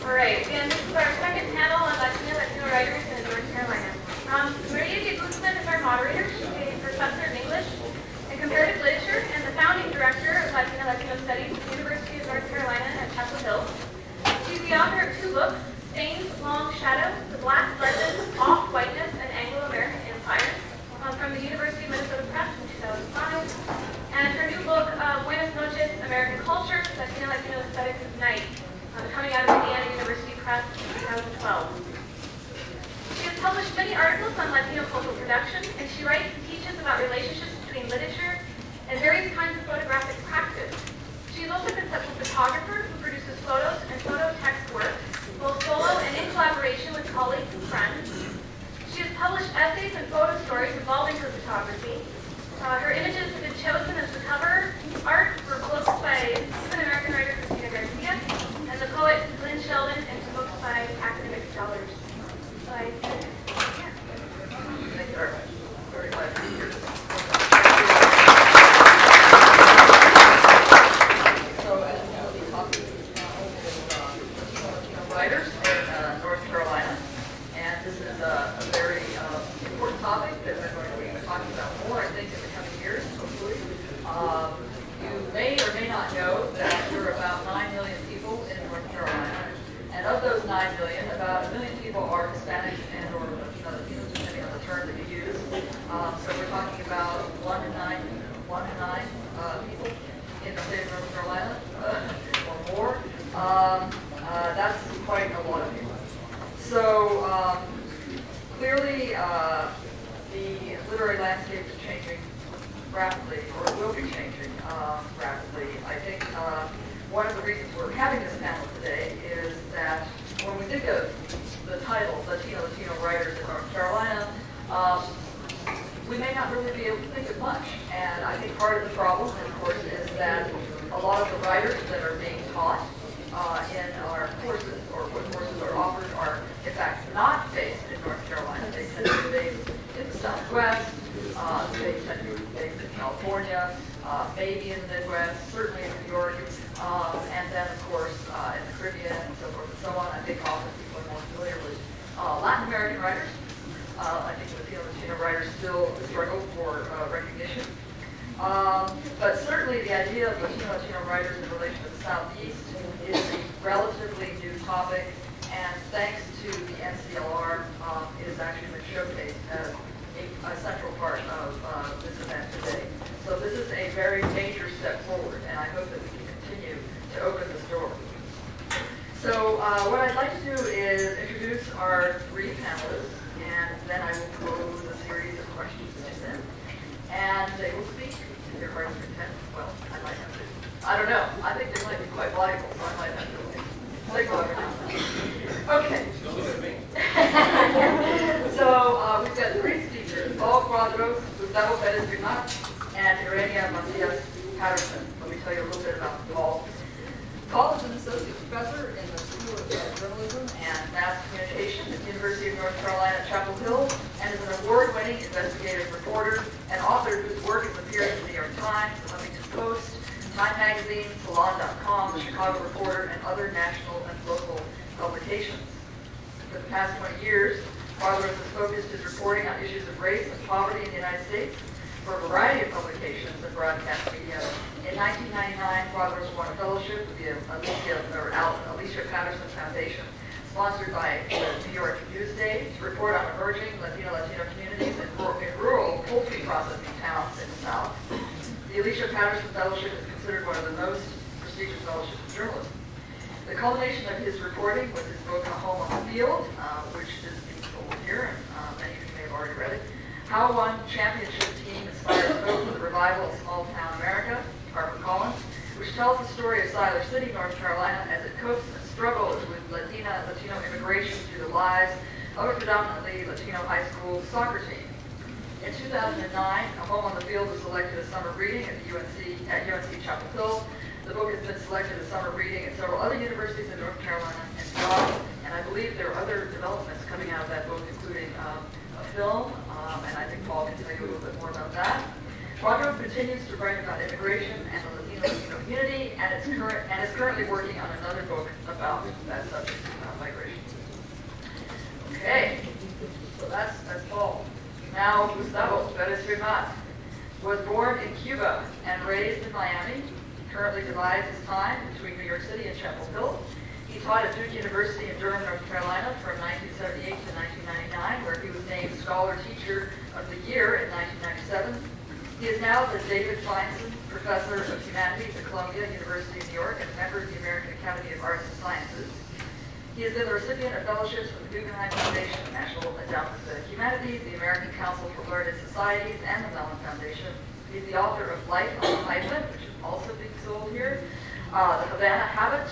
All right, and this is our second panel on Latino writers in North Carolina. Maria DeGuzmán is our moderator. She's a professor in English and comparative literature and the founding director of Latino Studies at the University of North Carolina at Chapel Hill. She's the author of two books, Stains, Long Shadow, The Black Legends, Off-Whiteness, and Anglo-American Empire, from the University of Minnesota Press in 2005. And her new book, Buenas Noches, American Culture, Latino Studies of Night, coming out of Indiana University Press in 2012. She has published many articles on Latino cultural production, and she writes and teaches about relationships between literature and various kinds of photographic practice. She is also a conceptual photographer who produces photos and photo text work, both solo and in collaboration with colleagues and friends. She has published essays and photo stories involving her photography. Her images have been chosen as the cover art for books by Cuban-American writer Cristina Garcia and the poet Lynn Sheldon, and to books by academic scholars. So Thank you very much. Very glad to be here. So, as you know, the topic is Latino writers in North Carolina, and this is a very important topic that we're going to be talking about more, I think, in the coming years, hopefully. You may or may not know that there are about 9 million people in North Carolina, and of those 9 million, about 1 million people are Hispanic and or Latinos, depending on the term that you use. So we're talking about 1 in 9 people in the state of North Carolina, or more. That's quite a lot of people. So clearly, the literary landscape is changing rapidly, or will be changing rapidly. I think one of the reasons we're having this panel today is that when we think of the title, Latino Writers in North Carolina, we may not really be able to think of much. And I think part of the problem, of course, is that a lot of the writers that are being taught in our courses, or what courses are offered, are in fact not based in North Carolina. They tend to be based in the Southwest, they tend to be based in California, maybe in the Midwest, certainly in New York, and then of course in the Caribbean and so forth and so on. I think often people are more familiar with Latin American writers. I think Latino writers still struggle for recognition. But certainly the idea of Latino writers in relation to the Southeast is a relatively new topic, and thanks to the NCLR, it has actually been showcased as a central part of this event today. So this is a very major step forward, and I hope that we can continue to open this door. So what I'd like to do is introduce our three panelists, and then I will pose a series of questions to them, and they will speak. If they're hard to attend, well, I might have to. I don't know. I think they might be quite valuable, so I might have to take over now. Okay. So we've got three speakers: Cuadros, Gustavo Pérez Firmat, and Irania Macías Patterson. Let me tell you a little bit about Paul. Paul is an associate professor in the School of Journalism and Mass Communication at the University of North Carolina at Chapel Hill, and is an award-winning investigative reporter and author whose work has appeared in the New York Times, the Huffington Post, Time Magazine, Salon.com, the Chicago Reporter, and other national and local publications. For the past 20 years, Cuadros has focused his reporting on issues of race and poverty in the United States for a variety of publications and broadcast media. In 1999, Cuadros won a fellowship with the Alicia Patterson Foundation, sponsored by the New York Newsday, to report on emerging Latino communities in rural poultry processing towns in the South. The Alicia Patterson Fellowship is considered one of the most prestigious fellowships in journalism. The culmination of his reporting was his book, A Home on the Field, which is being sold here, and many of you may have already read it. How One Championship Team Inspires Hope for the Revival of Small Town America, HarperCollins, which tells the story of Siler City, North Carolina, as it copes and struggles with Latino immigration through the lives of a predominantly Latino high school soccer team. In 2009, A Home on the Field was selected as summer reading at UNC Chapel Hill. The book has been selected as summer reading at several other universities in North Carolina and beyond, and I believe there are other developments coming out of that book, including a film, and I think Paul can tell you a little bit more about that. Cuadros continues to write about immigration and the Latino community, and is currently working on another book about that subject. Born in Cuba and raised in Miami, currently divides his time between New York City and Chapel Hill. He taught at Duke University in Durham, North Carolina from 1978 to 1999, where he was named Scholar Teacher of the Year in 1997. He is now the David Feinstein Professor of Humanities at Columbia University in New York and a member of the American Academy of Arts and Sciences. He has been the recipient of fellowships from the Guggenheim Foundation, the National Endowment for the Humanities, the American Council for Learned Societies, and the Mellon Foundation. He's the author of Life on the Island, which is also being sold here, The Havana Habit,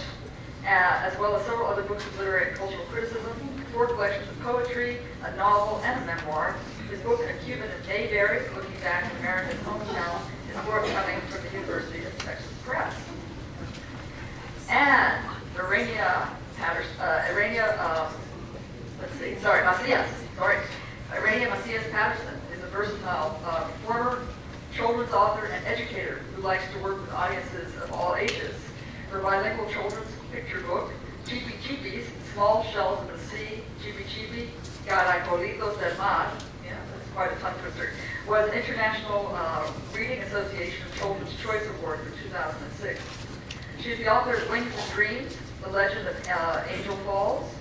as well as several other books of literary and cultural criticism, 4 collections of poetry, a novel, and a memoir. His book, A Cuban in Mayberry, Looking Back at America's Hometown, is forthcoming from the University of Texas Press. And Irania Macías Patterson is a versatile former children's author and educator who likes to work with audiences of all ages. Her bilingual children's picture book, Chipi Chipis, Small Shells of the Sea, Chipi Chipi, Caracolitos del Mar, yeah, that's quite a tongue twister, was an International Reading Association Children's Choice Award for 2006. She is the author of Wings and Dreams, The Legend of Angel Falls,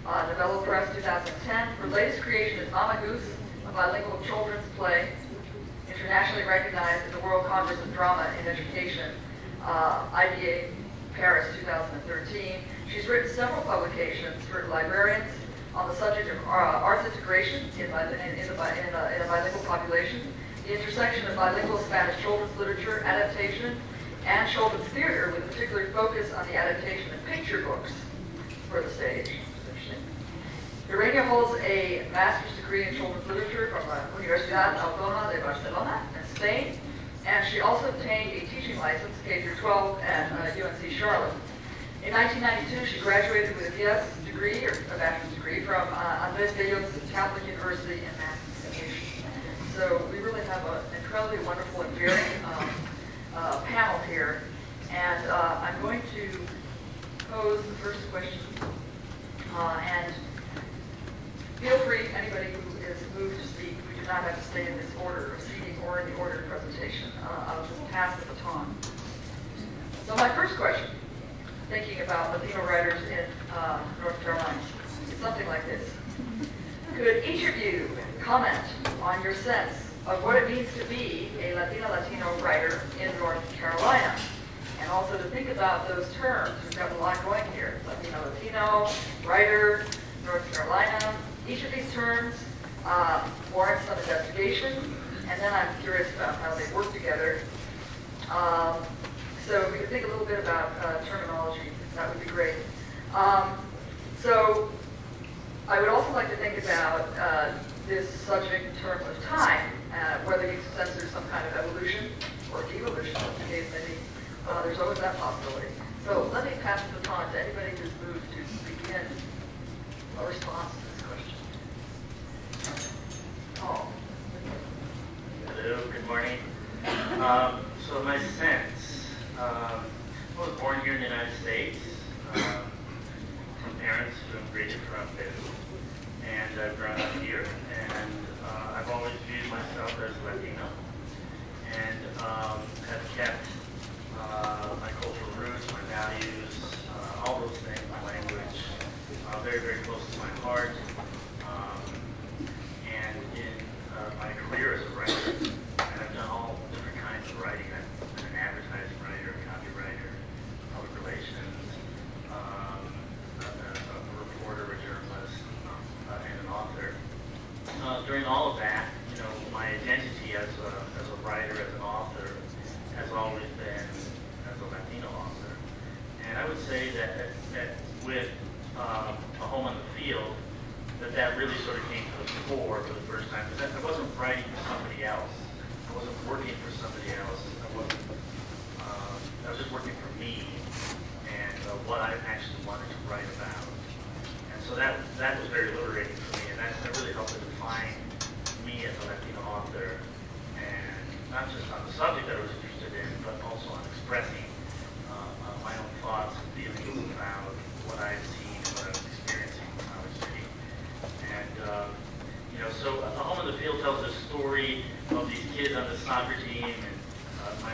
Novello Press 2010. Her latest creation is Mama Goose, a bilingual children's play, internationally recognized at the World Congress of Drama in Education, IBA Paris 2013. She's written several publications for librarians on the subject of arts integration in a bilingual population, the intersection of bilingual Spanish children's literature, adaptation, and children's theater, with particular focus on the adaptation of picture books for the stage. Irania holds a master's degree in children's literature from the Universidad Autónoma de Barcelona in Spain, and she also obtained a teaching license, K-12, at UNC Charlotte. In 1992, she graduated with a BS degree, or a bachelor's degree, from Andrés Bello's Catholic University in Mass Communication. So we really have an incredibly wonderful and varied panel here, and I'm going to pose the first question, and feel free, anybody who is moved to speak. We do not have to stay in this order of seating or in the order of presentation. I'll just pass the baton. So my first question, thinking about Latino writers in North Carolina, is something like this. Could each of you comment on your sense of what it means to be a Latino writer in North Carolina? And also to think about those terms. We've got a lot going here. Latino, writer, North Carolina. Each of these terms warrants some investigation, and then I'm curious about how they work together. So if we could think a little bit about terminology, that would be great. So I would also like to think about this subject in terms of time, whether you sense there's some kind of evolution or devolution, as the case may be. There's always that possibility. So let me pass the baton to anybody who's moved to begin a response to this question. Oh. Hello, good morning. So my sense, I was born here in the United States from parents who immigrated from Peru, and I've grown up here, and I've always viewed myself as Latino, and have kept my cultural roots, my values, all those things, my language, very, very close to my heart. And in my career as a writer, and I've done all different kinds of writing. I've been an advertising writer, a copywriter, public relations, a reporter, a journalist, and an author. During all of that, my identity as a writer, as an author, has always been as a Latino author. And I would say that with A Home on the Field, that really sort of came to the fore for the first time. Because I wasn't writing for somebody else. I wasn't working for somebody else. I was just working for me and what I actually wanted to write about. And so that was very liberating for me, and that really helped to define me as a Latino author, and not just on the subject that I was interested in, but also on expressing my own thoughts and feelings about what I had seen and what I was experiencing in our city. And so A Home in the Field tells the story of these kids on the soccer team, and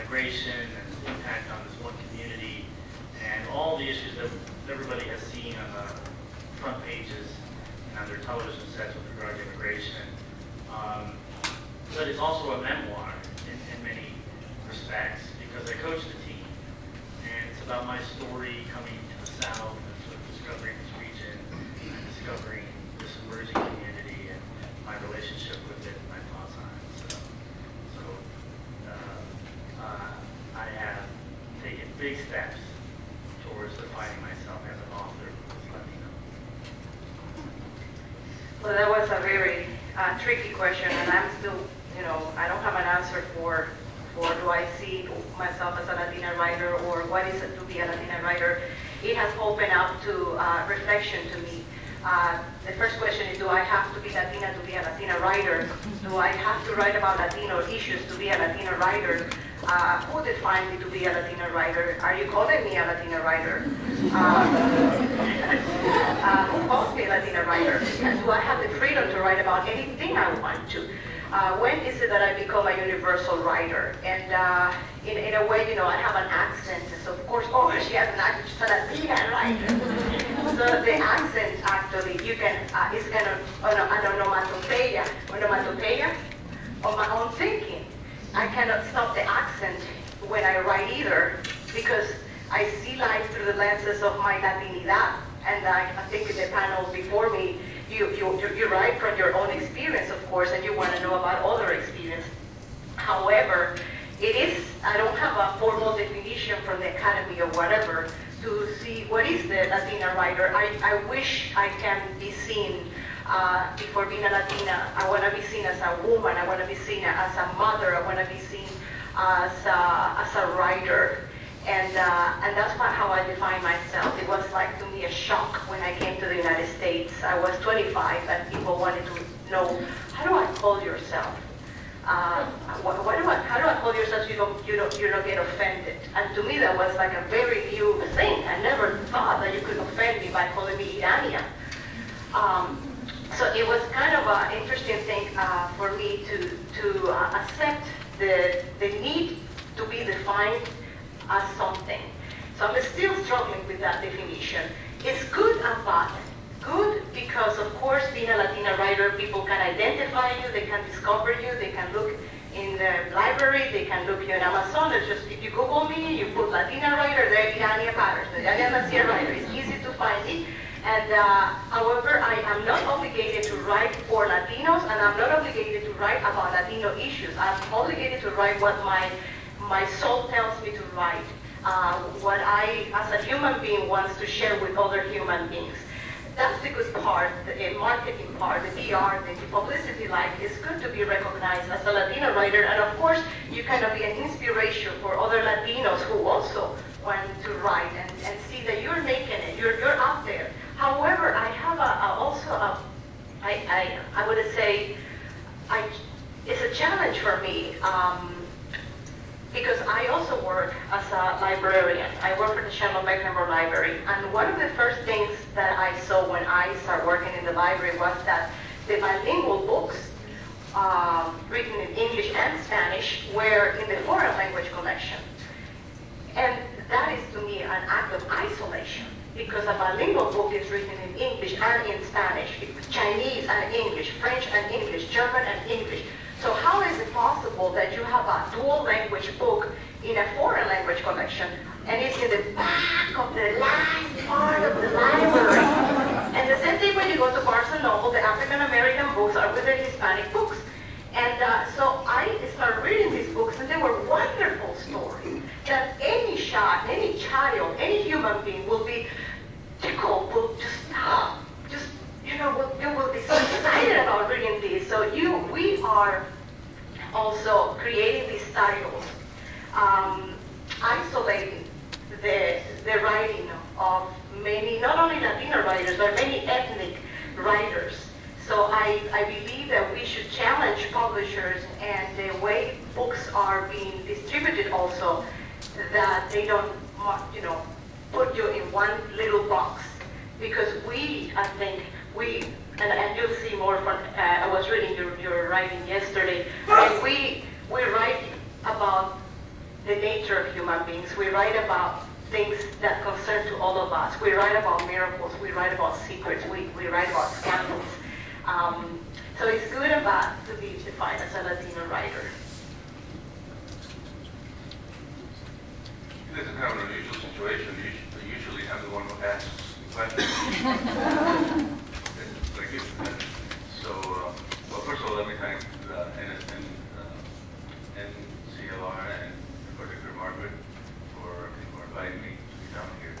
migration and its impact on this one community, and all the issues that everybody has seen on the front pages and on their television sets with regard to immigration. But it's also a memoir in many respects, because I coach the team, and it's about my story coming to the South and sort of discovering this region and discovering this emerging community and my relationship with it and my thoughts on it. So I have taken big steps towards defining myself as an author who is Latino. Well, that was a very tricky question, and I'm still, I don't have an answer for do I see myself as a Latina writer, or what is it to be a Latina writer. It has opened up to reflection to me. The first question is, do I have to be Latina to be a Latina writer? Do I have to write about Latino issues to be a Latina writer? Who defined me to be a Latina writer? Are you calling me a Latina writer? Who calls me a Latina writer? And do I have the freedom to write about anything I want to? When is it that I become a universal writer? And in a way, I have an accent. So of course, she has an accent. She's a Latina writer. So the accent actually, you can, is kind of an onomatopoeia of my own thinking. I cannot stop the accent when I write either, because I see life through the lenses of my Latinidad. And I think in the panel before me, you write from your own experience, of course, and you want to know about other experience. However, I don't have a formal definition from the academy or whatever to see what is the Latina writer. I wish I can be seen, before being a Latina, I want to be seen as a woman, I want to be seen as a mother, I want to be seen as a writer. And that's how I define myself. It was like, to me, a shock when I came to the United States. I was 25 and people wanted to know, how do I call yourself? How do I call yourself so you don't get offended? And to me that was like a very new thing. I never thought that you could offend me by calling me Irania. So it was kind of an interesting thing for me to accept the need to be defined as something. So I'm still struggling with that definition. It's good and bad. Good because, of course, being a Latina writer, people can identify you, they can discover you, they can look in the library, they can look you in Amazon. It's just, if you Google me, you put Latina writer, there, Irania Patterson, Irania Macías writer. It's easy to find me. And however, I am not obligated to write for Latinos, and I'm not obligated to write about Latino issues. I'm obligated to write what my soul tells me to write, what I, as a human being, wants to share with other human beings. That's the good part, the marketing part, the PR, the publicity life. It's good to be recognized as a Latina writer, and of course, you can be an inspiration for other Latinos who also want to write and see that you're making it, you're out there. However, I have I would say, it's a challenge for me, because I also work as a librarian. I work for the Shannon-Mecklenburg Library, and one of the first things that I saw when I started working in the library was that the bilingual books written in English and Spanish were in the foreign language collection. And that is to me an act of isolation, because a bilingual book is written in English and in Spanish, Chinese and English, French and English, German and English. So how is it possible that you have a dual language book in a foreign language collection, and it's in the back of the last part of the library? And the same thing when you go to Barnes & Noble, the African American books are with the Hispanic books. And so I started reading these books, and they were wonderful stories that any child, any human being will be tickled, will just you will be so excited about reading these. So we are also creating these titles, isolating the writing of many, not only Latino writers, but many ethnic writers. So I believe that we should challenge publishers and the way books are being distributed also, that they don't, put you in one little box. Because I think, and you'll see more from, I was reading your writing yesterday, and we write about the nature of human beings. We write about things that concern to all of us. We write about miracles. We write about secrets. We write about scandals. So it's good about to be defined as a Latino writer. This is kind of an unusual situation. Usually I'm the one who asks the questions. Thank you. So, well, first of all, let me thank NCLR and in particular Margaret for inviting me to be down here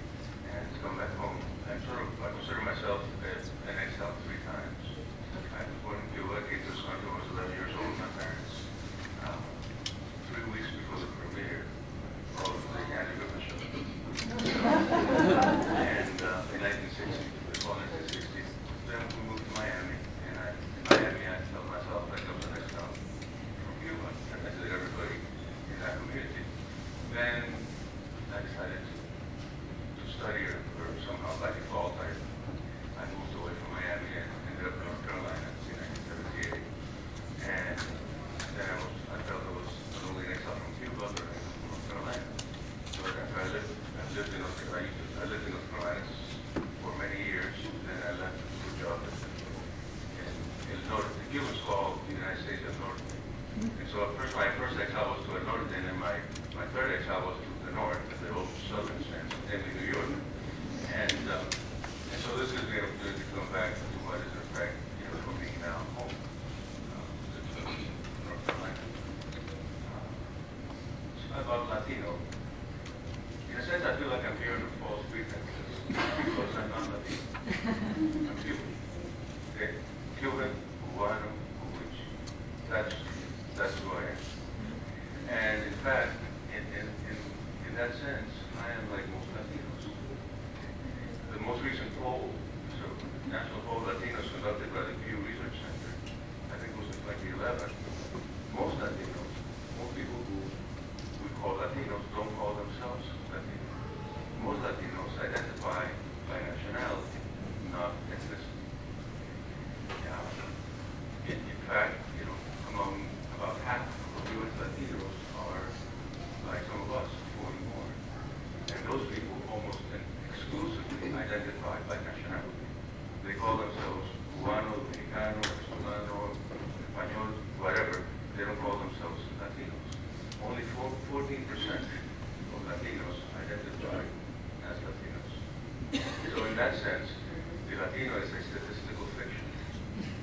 and to come back home. I consider myself an exile 3 times. I was born in Cuba, came to this country when I was 11 years old with my parents. 3 weeks before the premiere of the Irania Macías show. And in 1960, the fall 1960, then we moved to Miami. And in Miami, I told myself I was an exile from Cuba, and I did everybody in that community. Then I decided to study or somehow by default, I moved away from Miami and ended up in North Carolina in 1978. And then I felt I was not only an exile from Cuba, but from North Carolina. So I lived in North Carolina for many years, and then I left to do a job in North. The Cubans call the United States the North. And so my first exile was to the north, and then my third exile was to the north, the old southern sense, namely New York. And so this gives me an opportunity to come back to what is in fact, for me now home, North Carolina. About Latino, in a sense I feel like I'm here in a false pretenses because I'm not Latino. I'm Cuban. Okay? Cuban, Cubano, which that's who I am. And in fact, in that sense, I am like most Latinos. The most recent poll, so National Poll of Latinos conducted by the Pew Research Center, I think it was in 2011, most Latinos, most people who we call Latinos don't call themselves Latinos. Most Latinos identify by nationality, not ethnicity. In fact, among about half of U.S. Latinos are like some of us, 40 more. And those people almost exclusively identify by nationality. They call themselves Cubano, Mexicano, Venezolano, Español, whatever. They don't call themselves Latinos. Only 14% of Latinos identify as Latinos. So in that sense, the Latino is a statistical fiction,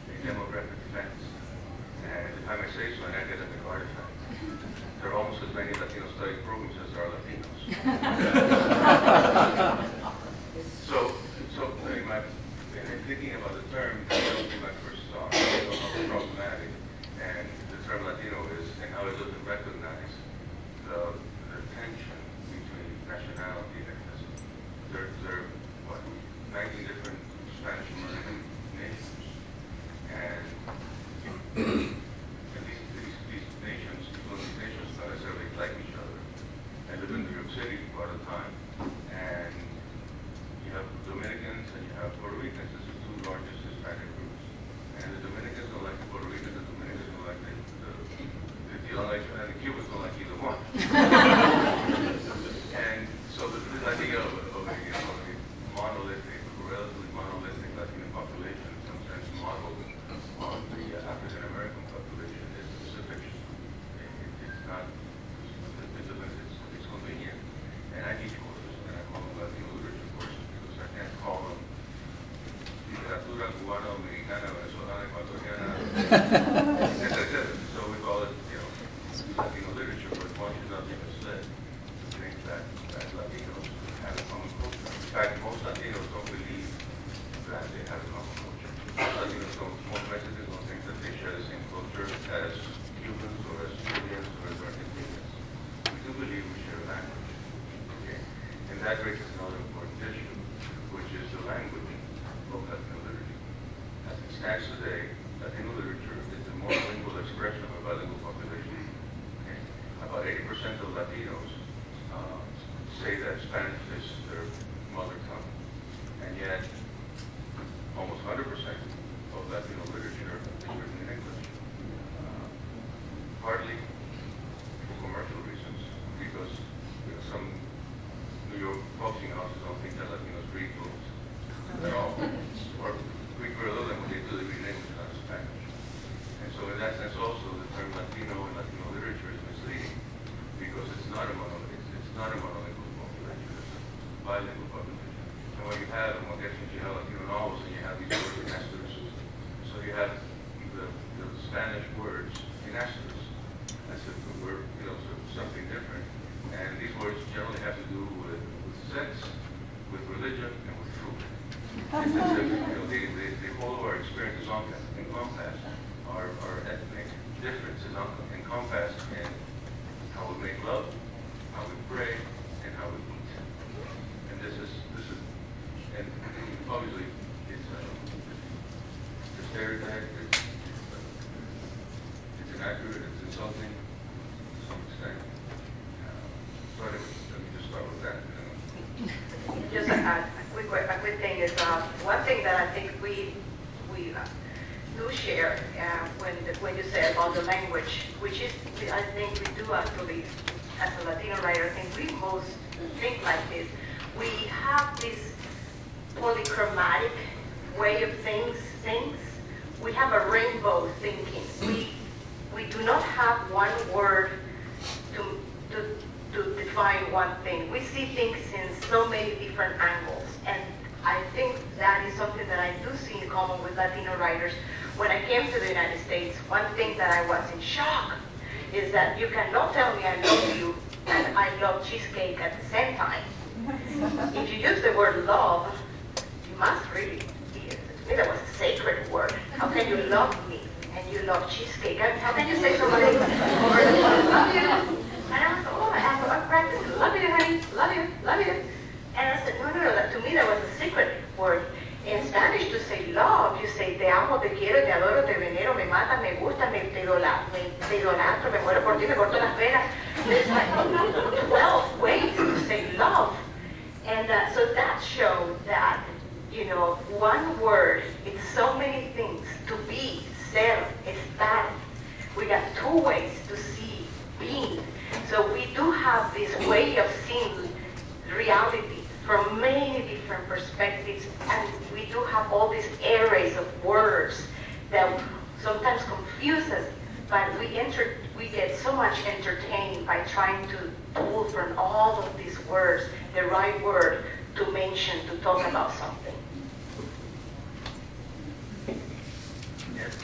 a demographic fantasy. And if I may say so, an academic artifact. There are almost as many Latino study programs as there are Latinos. So in thinking about the term, that would be my first thought, how problematic, and the term Latino is, and how it doesn't recognize the tension between nationality and ethnicity. There are, 19 different Spanish American nations, and these nations, not necessarily like each other, and live in New York City part of the time, and you have Dominicans and you have Puerto Ricans. These are 2 largest Hispanic groups, and the Dominicans don't like the Puerto Ricans, the Dominicans don't like and the Cubans don't like either one. And so this idea of a monolithic, relatively monolithic Latino population, in some sense modeled on the African American population, is a fiction. It's not. It's convenient, and I teach courses, and I call them Latino literature courses because I can't call them literatura cubana, mexicana, venezolana, ecuatoriana, etc. So we call it, Latino literature, but one should not be misled to think that Latinos have a common culture. In fact, most Latinos don't believe that they have a common culture. Most Mexicans don't think that they share the same culture as Cubans or as Chileans or as Argentinians. We do believe we share a language. Okay? And that raises another important issue, which is the language of Latino literature. As it stands today, Latino literature is the monolingual expression of a bilingual population. Okay? About 80% of Latinos say that Spanish is their mother tongue. And yet, almost 100% of Latino literature is written in English. Partly for commercial reasons, because have the Spanish words in asterisk, as if it were, something different. And these words generally have to do with sex, with religion, and with food. It's as if, the whole of our experience is encompassed, our ethnic differences encompassed in how we make love, how we pray, and how we eat. And this is, and obviously, it's a stereotype, it's inaccurate, it's insulting to some extent. So anyway, let me just start with that. Just a quick thing is one thing that I think we do share when you say about the language, which is I think we do actually, as a Latino writer, I think we most think like this. We have this polychromatic way of things. We have a rainbow thinking. We do not have one word to define one thing. We see things in so many different angles, and I think that is something that I do see in common with Latino writers. When I came to the United States, one thing that I was in shock is that you cannot tell me I love you and I love cheesecake at the same time. If you use the word love, you must really be, to me that was a sacred word. How can you love me and you love cheesecake? How can you say somebody over the phone, love you? And I was, I practiced, love you, honey, love you. And I said, no, that, to me that was a secret word. In Spanish, to say love, you say te amo, te quiero, te adoro, te venero, me mata, me gusta, te idolatro, me muero por ti, me corto las venas. There's like 12 ways to say love. And so that showed that, one word, it's so many things. To be, ser, estar. We got 2 ways to see being. So we do have this way of seeing reality from many different perspectives, and we do have all these arrays of words that sometimes confuse us, but we get so much entertained by trying to pull from all of these words the right word to mention, to talk about something. Yes.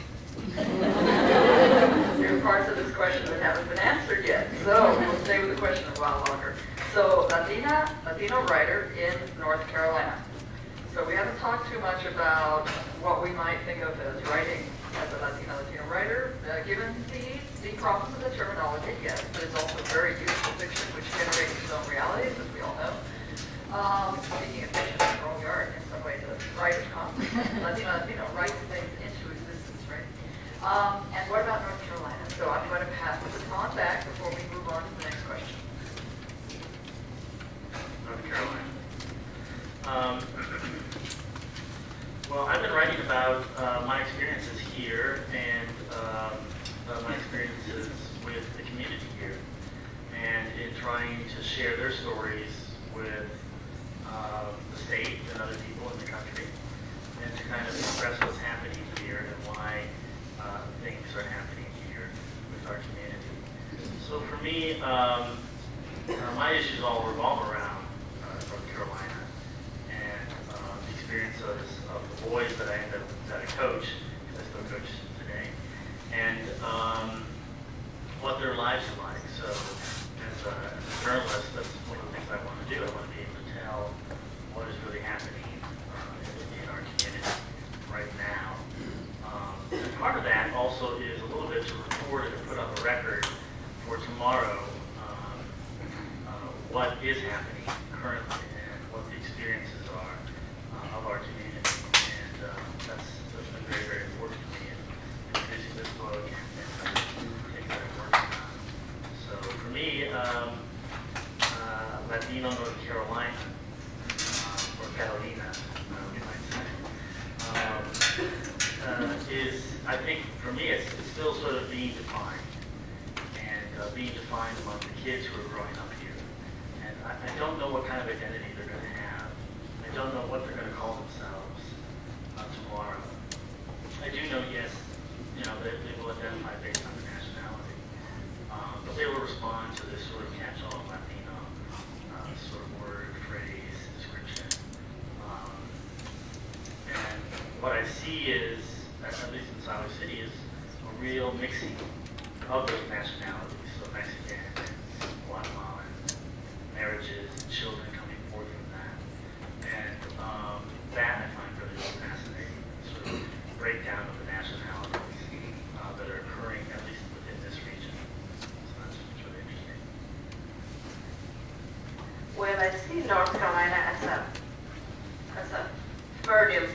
There are parts of this question that haven't been answered yet, so we'll stay with the question a while longer. So, Latino writer in North Carolina. So we haven't talked too much about what we might think of as writing as a Latino writer, given the problems of the terminology, yes, but it's also very useful fiction, which generates its own realities, as we all know. Speaking of fiction, we're only art in some ways, a writer's conference. Latino writes things into existence, right? And what about North Carolina? So I'm going to pass the baton back before we move on to the next question. North Carolina. Well, I've been writing about my experiences here and my experiences with the community here, and in trying to share their stories with the state and other people in the country, and to kind of express what's happening here and why things are happening here with our community. So for me, my issues all revolve around North Carolina and the experiences of the boys that I coach, because I still coach today, and what their lives are like. So as a journalist, that's one of the things I want to do. I want to be able to tell what is really happening in our community right now. And part of that also is a little bit to record and to put on the record for tomorrow what is happening currently and what the experiences are of our community. And that's been very, very important to me in producing this book and things that I'm working on. So for me, Latino North Carolina, or Catalina, we might say, is, I think for me, it's still sort of being defined. And being defined among the kids who are growing up here. And I don't know what kind of identity they're going to have. I don't know what they're going to call themselves tomorrow. I do know, yes, they will identify based on their nationality. But they will respond to this sort of catch-all Latino sort of word, phrase, description. And what I see is at least in Salt Lake City, is a real mixing of those nationalities, so Mexican and Guatemalan marriages, children coming forth from that. And that I find really, really fascinating, sort of breakdown of the nationalities that are occurring, at least within this region. So that's really interesting. Well, I see North Carolina as a fertile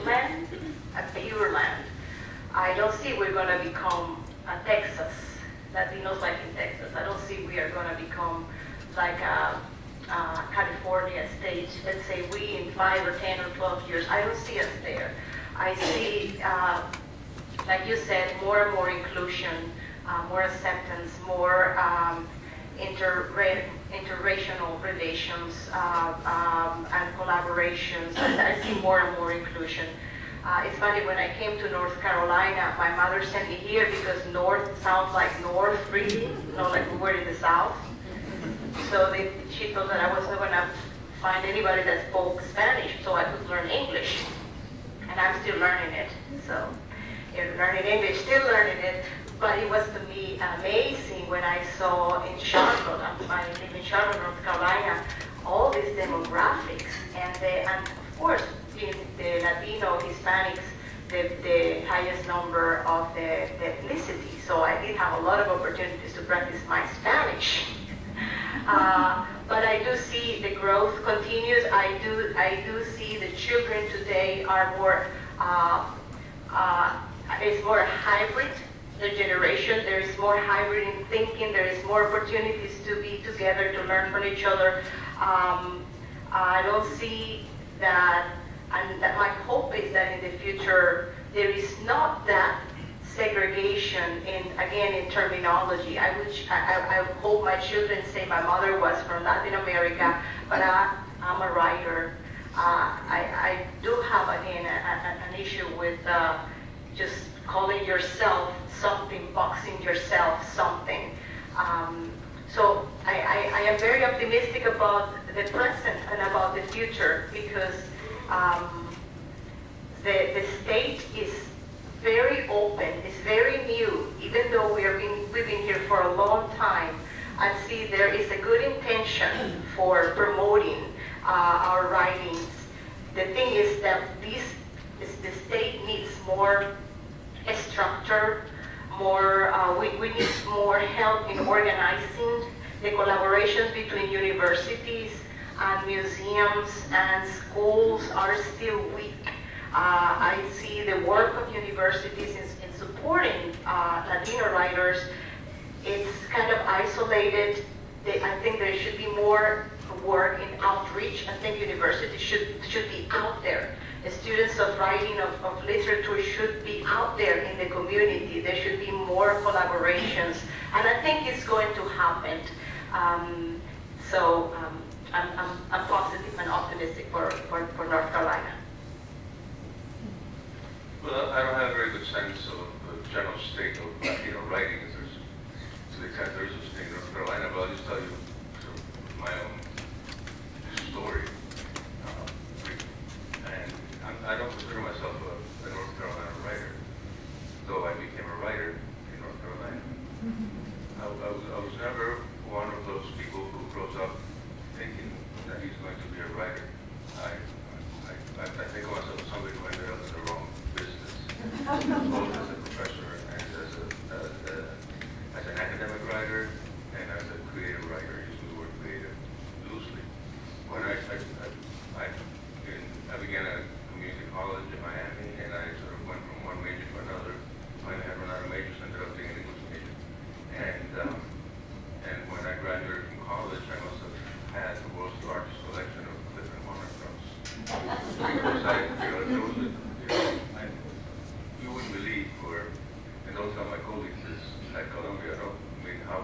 land, a pure land. I don't see we're going to become a Texas, Latinos like in Texas. I don't see we are going to become like a California state. Let's say we in 5 or 10 or 12 years. I don't see us there. I see, like you said, more and more inclusion, more acceptance, more interracial relations and collaborations. I see more and more inclusion. It's funny, when I came to North Carolina, my mother sent me here because North sounds like North, really, like we were in the South. So she thought that I wasn't going to find anybody that spoke Spanish, so I could learn English. And I'm still learning it. So, learning English, still learning it. But it was to me amazing when I saw in Charlotte, I live in Charlotte, North Carolina, all these demographics. And of course, the Latino, Hispanics, the highest number of the ethnicity. So I did have a lot of opportunities to practice my Spanish. But I do see the growth continues. I do see the children today are more, it's more hybrid, the generation. There is more hybrid in thinking. There is more opportunities to be together, to learn from each other. I don't see that, and that my hope is that in the future, there is not that segregation in terminology. I hope my children say my mother was from Latin America, but I'm a writer. I do have, again, an issue with just calling yourself something, boxing yourself something. So I am very optimistic about the present and about the future, because the state is very open, it's very new, even though we've been here for a long time. I see there is a good intention for promoting our writings. The thing is that the state needs more structure, more, we need more help in organizing. The collaborations between universities and museums and schools are still weak. I see the work of universities in supporting Latino writers. It's kind of isolated. I think there should be more work in outreach. I think universities should be out there. The students of writing, of literature should be out there in the community. There should be more collaborations. And I think it's going to happen. So I'm positive and optimistic for North Carolina. Well, I don't have a very good sense of the general state of Latino writing, to the extent there is a state in North Carolina, but I'll just tell you sort of my own story. And I don't consider myself a North Carolina writer, though I became a writer in North Carolina. I was never one of those people who grows up thinking that he's going to be a writer. I think of myself as somebody who ended up in the wrong business, both as a professor and as an academic writer and as a creative writer. I use the word creative loosely. When I began a community college in Miami, and I sort of went from one major to another. Finally, I ran out of majors, ended up being an English major. And when I graduated from college, I must have had the world's largest collection of Cliff and monographs. Because you wouldn't believe and don't tell my colleagues this at Columbia, I mean, how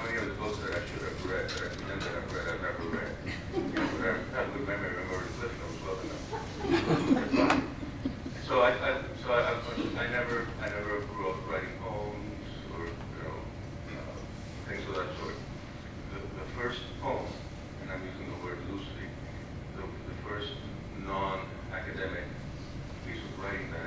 many of the books that I should have read, that I pretend that I've read, I've never read. But I have good memory, I remember the Cliff Notes well enough. So I never grew up writing poems or things of that sort. The first poem, and I'm using the word loosely, the first non-academic piece of writing that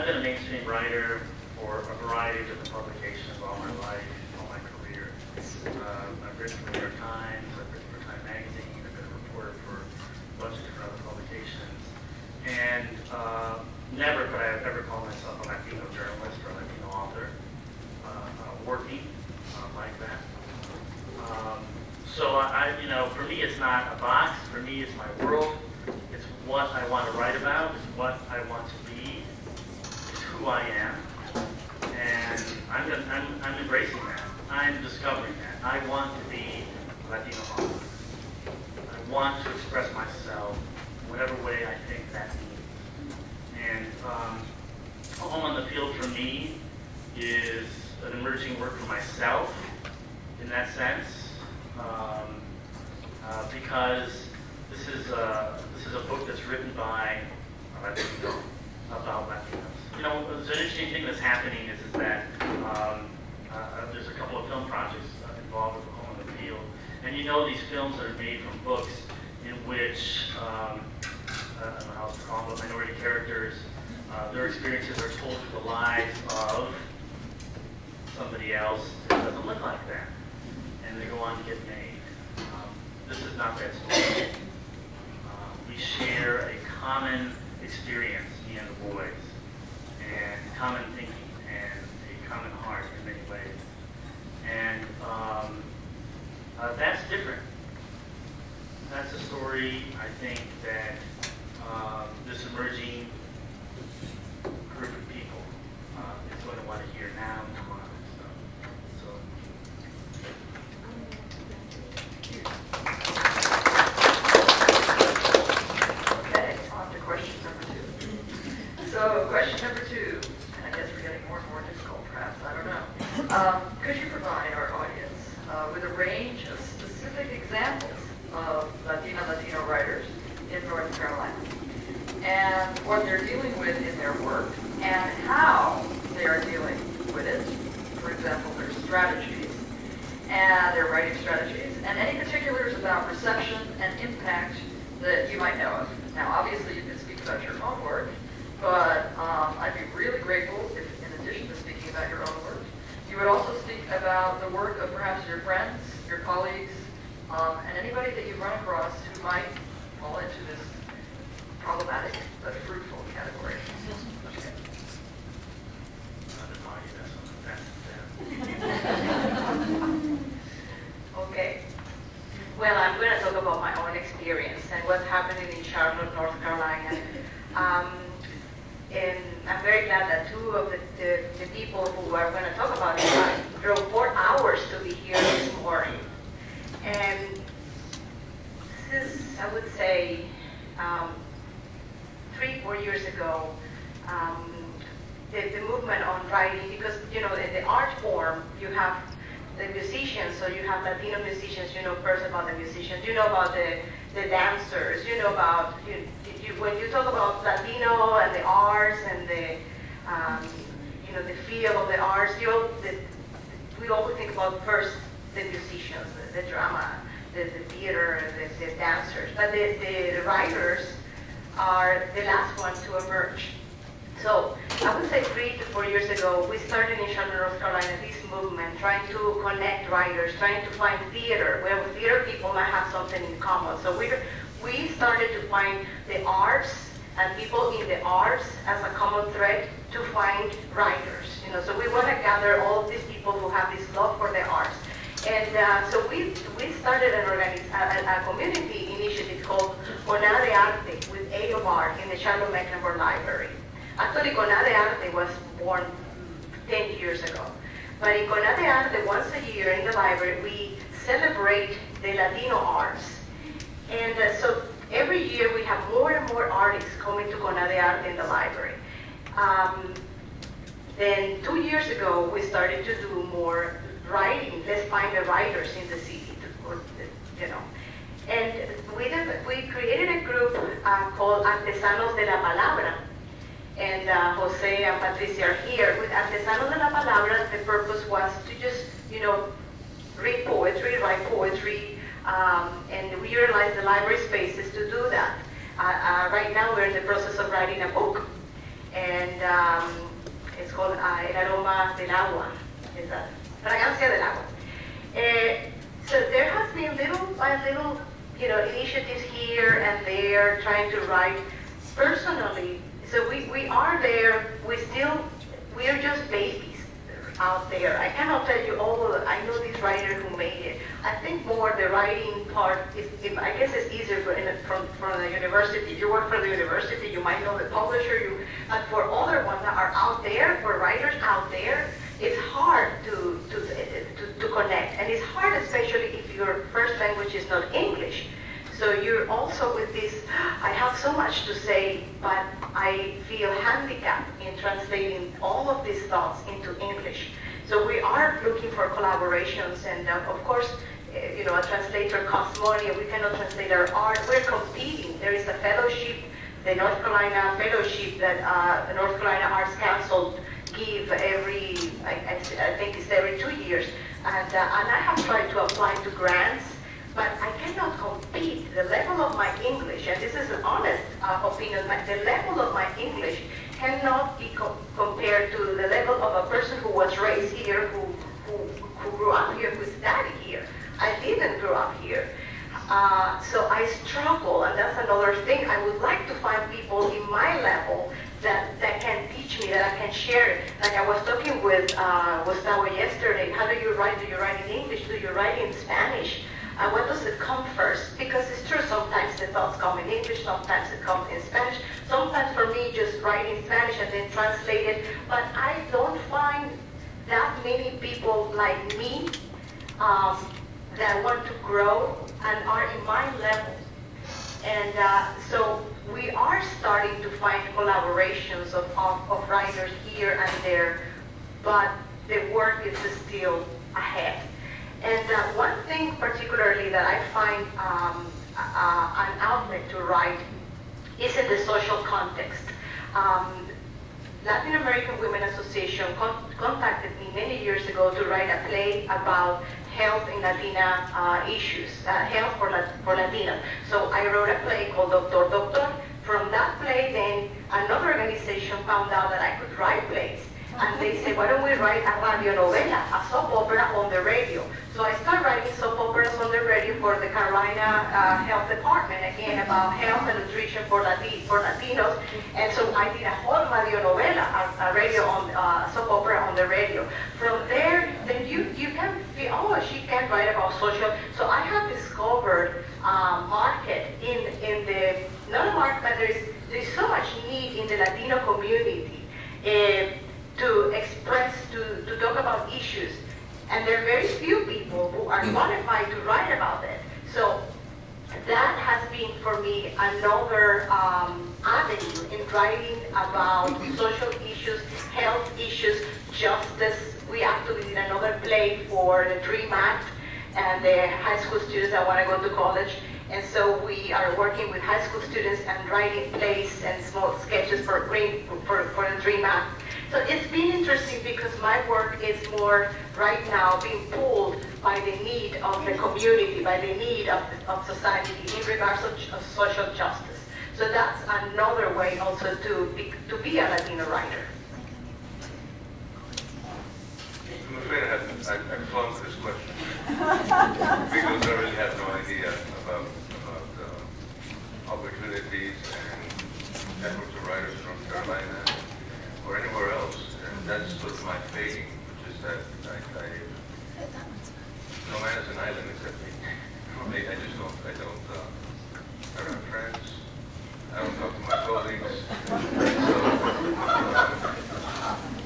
I've been a mainstream writer for a variety of different publications all my life, all my career. I've written for the New York Times, I've written for Time Magazine, I've been a reporter for a bunch of different other publications. And never could I have ever called myself a Latino journalist or a Latino author, working like that. So for me, it's not a box. For me, it's my world. It's what I want to write about. It's what I want to be. It's who I am, and I'm embracing that. I'm discovering that. I want to be a Latino author. I want to express myself in whatever way I think that means. And home on the field for me is an emerging work for myself in that sense. Because this is a book that's written by a Latino about Latinos. The interesting thing that's happening is that there's a couple of film projects involved with Home on the Field, and these films are made from books in which I don't know how to call them, but minority characters, their experiences are told through the lives of somebody else that doesn't look like that, and they go on to get made. This is not that story. We share a common experience, me and the boys, and common thinking, and a common heart in many ways. And that's different. That's a story, I think, that this emerging group of people is going to want to hear now and tomorrow. So question number two, and I guess we're getting more and more difficult perhaps, I don't know. Could you provide our audience with a range of specific examples of Latino writers in North Carolina, and what they're dealing with in their work, and how they are dealing with it? For example, their strategies, and their writing strategies, and any particulars about reception and impact that you might know of. Now, obviously, you can speak about your own work, but I'd be really grateful if, in addition to speaking about your own work, you would also speak about the work of perhaps your friends, your colleagues, and anybody that you've run across who might fall into this problematic but fruitful category. Okay. Well, I'm going to talk about my own experience and what's happening in Charlotte, North Carolina. And I'm very glad that two of the people who are going to talk about it drove 4 hours to be here this morning. And this is, I would say, 3-4 years ago, the movement on writing, because, in the art form, you have the musicians, so you have Latino musicians, you know first about the musicians, you know about the dancers, you know about, when you talk about Latino and the arts and the, the field of the arts, we always think about first the musicians, the drama, the theater, the dancers, but the writers are the last ones to emerge. So I would say 3 to 4 years ago, we started in Charlotte, North Carolina, this movement, trying to connect writers, trying to find theater, where theater people might have something in common. So we started to find the arts and people in the arts as a common thread to find writers. So we want to gather all of these people who have this love for the arts. And so we started a community initiative called Cona de Arte with A of Art in the Charlotte Mecklenburg Library. Actually, Cona de Arte was born 10 years ago. But in Cona de Arte, once a year in the library, we celebrate the Latino arts. And so every year we have more and more artists coming to Cona de Arte in the library. Then 2 years ago, we started to do more writing. Let's find the writers in the city, And we created a group called Artesanos de la Palabra. And Jose and Patricia are here. With Artesanos de la Palabra, the purpose was to just, read poetry, write poetry, and we utilize the library spaces to do that. Right now, we're in the process of writing a book. and it's called El Aroma del Agua. It's a Fragancia del Agua. So there has been little by little, initiatives here and there trying to write personally. So we are there. We are just babies out there. I cannot tell you all. I know this writer who made it. I think more the writing part is, I guess, it's easier from the university. If you work for the university, you might know the publisher. But for other ones that are out there, for writers out there, it's hard to connect, and it's hard especially if your first language is not English. So you're also with this, I have so much to say, but I feel handicapped in translating all of these thoughts into English. So we are looking for collaborations, and of course, a translator costs money, and we cannot translate our art. We're competing. There is a fellowship, the North Carolina Fellowship that the North Carolina Arts Council give every, I think it's every 2 years, and I have tried to apply to grants, but I cannot compete. The level of my English, and this is an honest opinion, the level of my English cannot be compared to the level of a person who was raised here, who grew up here, who studied here. I didn't grow up here. So I struggle, and that's another thing. I would like to find people in my level that can teach me, that I can share it. Like I was talking with Gustavo yesterday. How do you write? Do you write in English? Do you write in Spanish? What does it come first? Because it's true, sometimes the thoughts come in English, sometimes it comes in Spanish. Sometimes for me, just write in Spanish and then translate it. But I don't find that many people like me that want to grow and are in my level. And so we are starting to find collaborations of writers here and there, but the work is still ahead. And one thing particularly that I find an outlet to write is in the social context. Latin American Women Association contacted me many years ago to write a play about health in Latina issues, health for Latinas. So I wrote a play called Doctor Doctor. From that play, then another organization found out that I could write plays. And they said, why don't we write a radio novela, a soap opera on the radio? So I started writing soap operas on the radio for the Carolina Health Department, again, about health and nutrition for Latinos. And so I did a whole radio novela, a radio on soap opera on the radio. From there, then you can feel, oh, she can write about social. So I have discovered market in the, not a market, but there's so much need in the Latino community to express, to talk about issues. And there are very few people who are qualified to write about it. So that has been for me another avenue in writing about social issues, health issues, justice. We actually did another play for the DREAM Act and the high school students that want to go to college. And so we are working with high school students and writing plays and small sketches for the DREAM Act. So it's been interesting because my work is more right now being pulled by the need of the community, by the need of society in regards of social justice. So that's another way also to be a Latino writer. I'm afraid I flunked this question because I really have no idea about opportunities and efforts of writers in North Carolina or anywhere else, and that's sort of my fading, which is that no man is an island except me. I just don't, I don't have friends, I don't talk to my colleagues,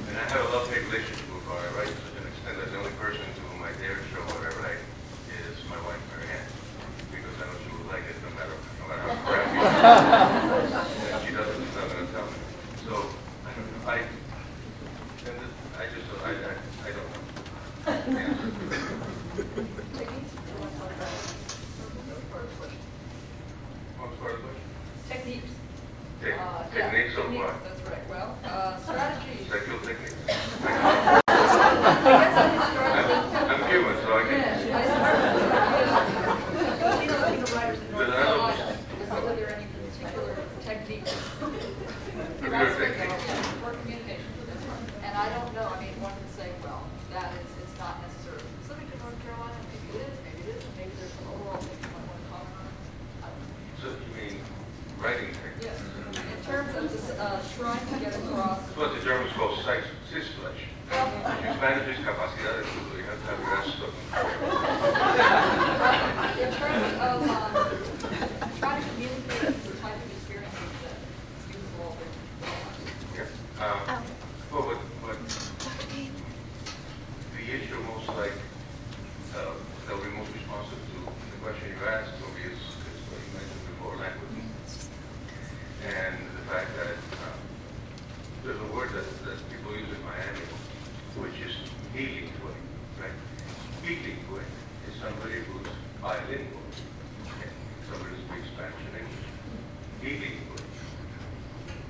and I have a love-hate relationship with our writing to such an extent that the only person to whom I dare show what I write is my wife, Maria, because I know she will like it no matter how crappy it is. And she doesn't, she's not going to tell me. So, I don't know. What was part of the question? Techniques. Techniques of what? That's right. Well, strategies. Sexual techniques. I guess I can start I'm human, so I can. Latino writers in North Carolina. Are there any particular techniques? Particular techniques. Spanish is capacidad de todo. You have to have grasp of In terms of trying to communicate the type of experiences that students will bring. Yeah. Well, what the issue most like that will be most responsive to the question you asked will be is what you mentioned before, language. And the fact that there's a word that people use in Miami, which is bilingüe, right? Bilingüe is somebody who's bilingual, okay? Somebody who speaks Spanish and English. Bilingüe.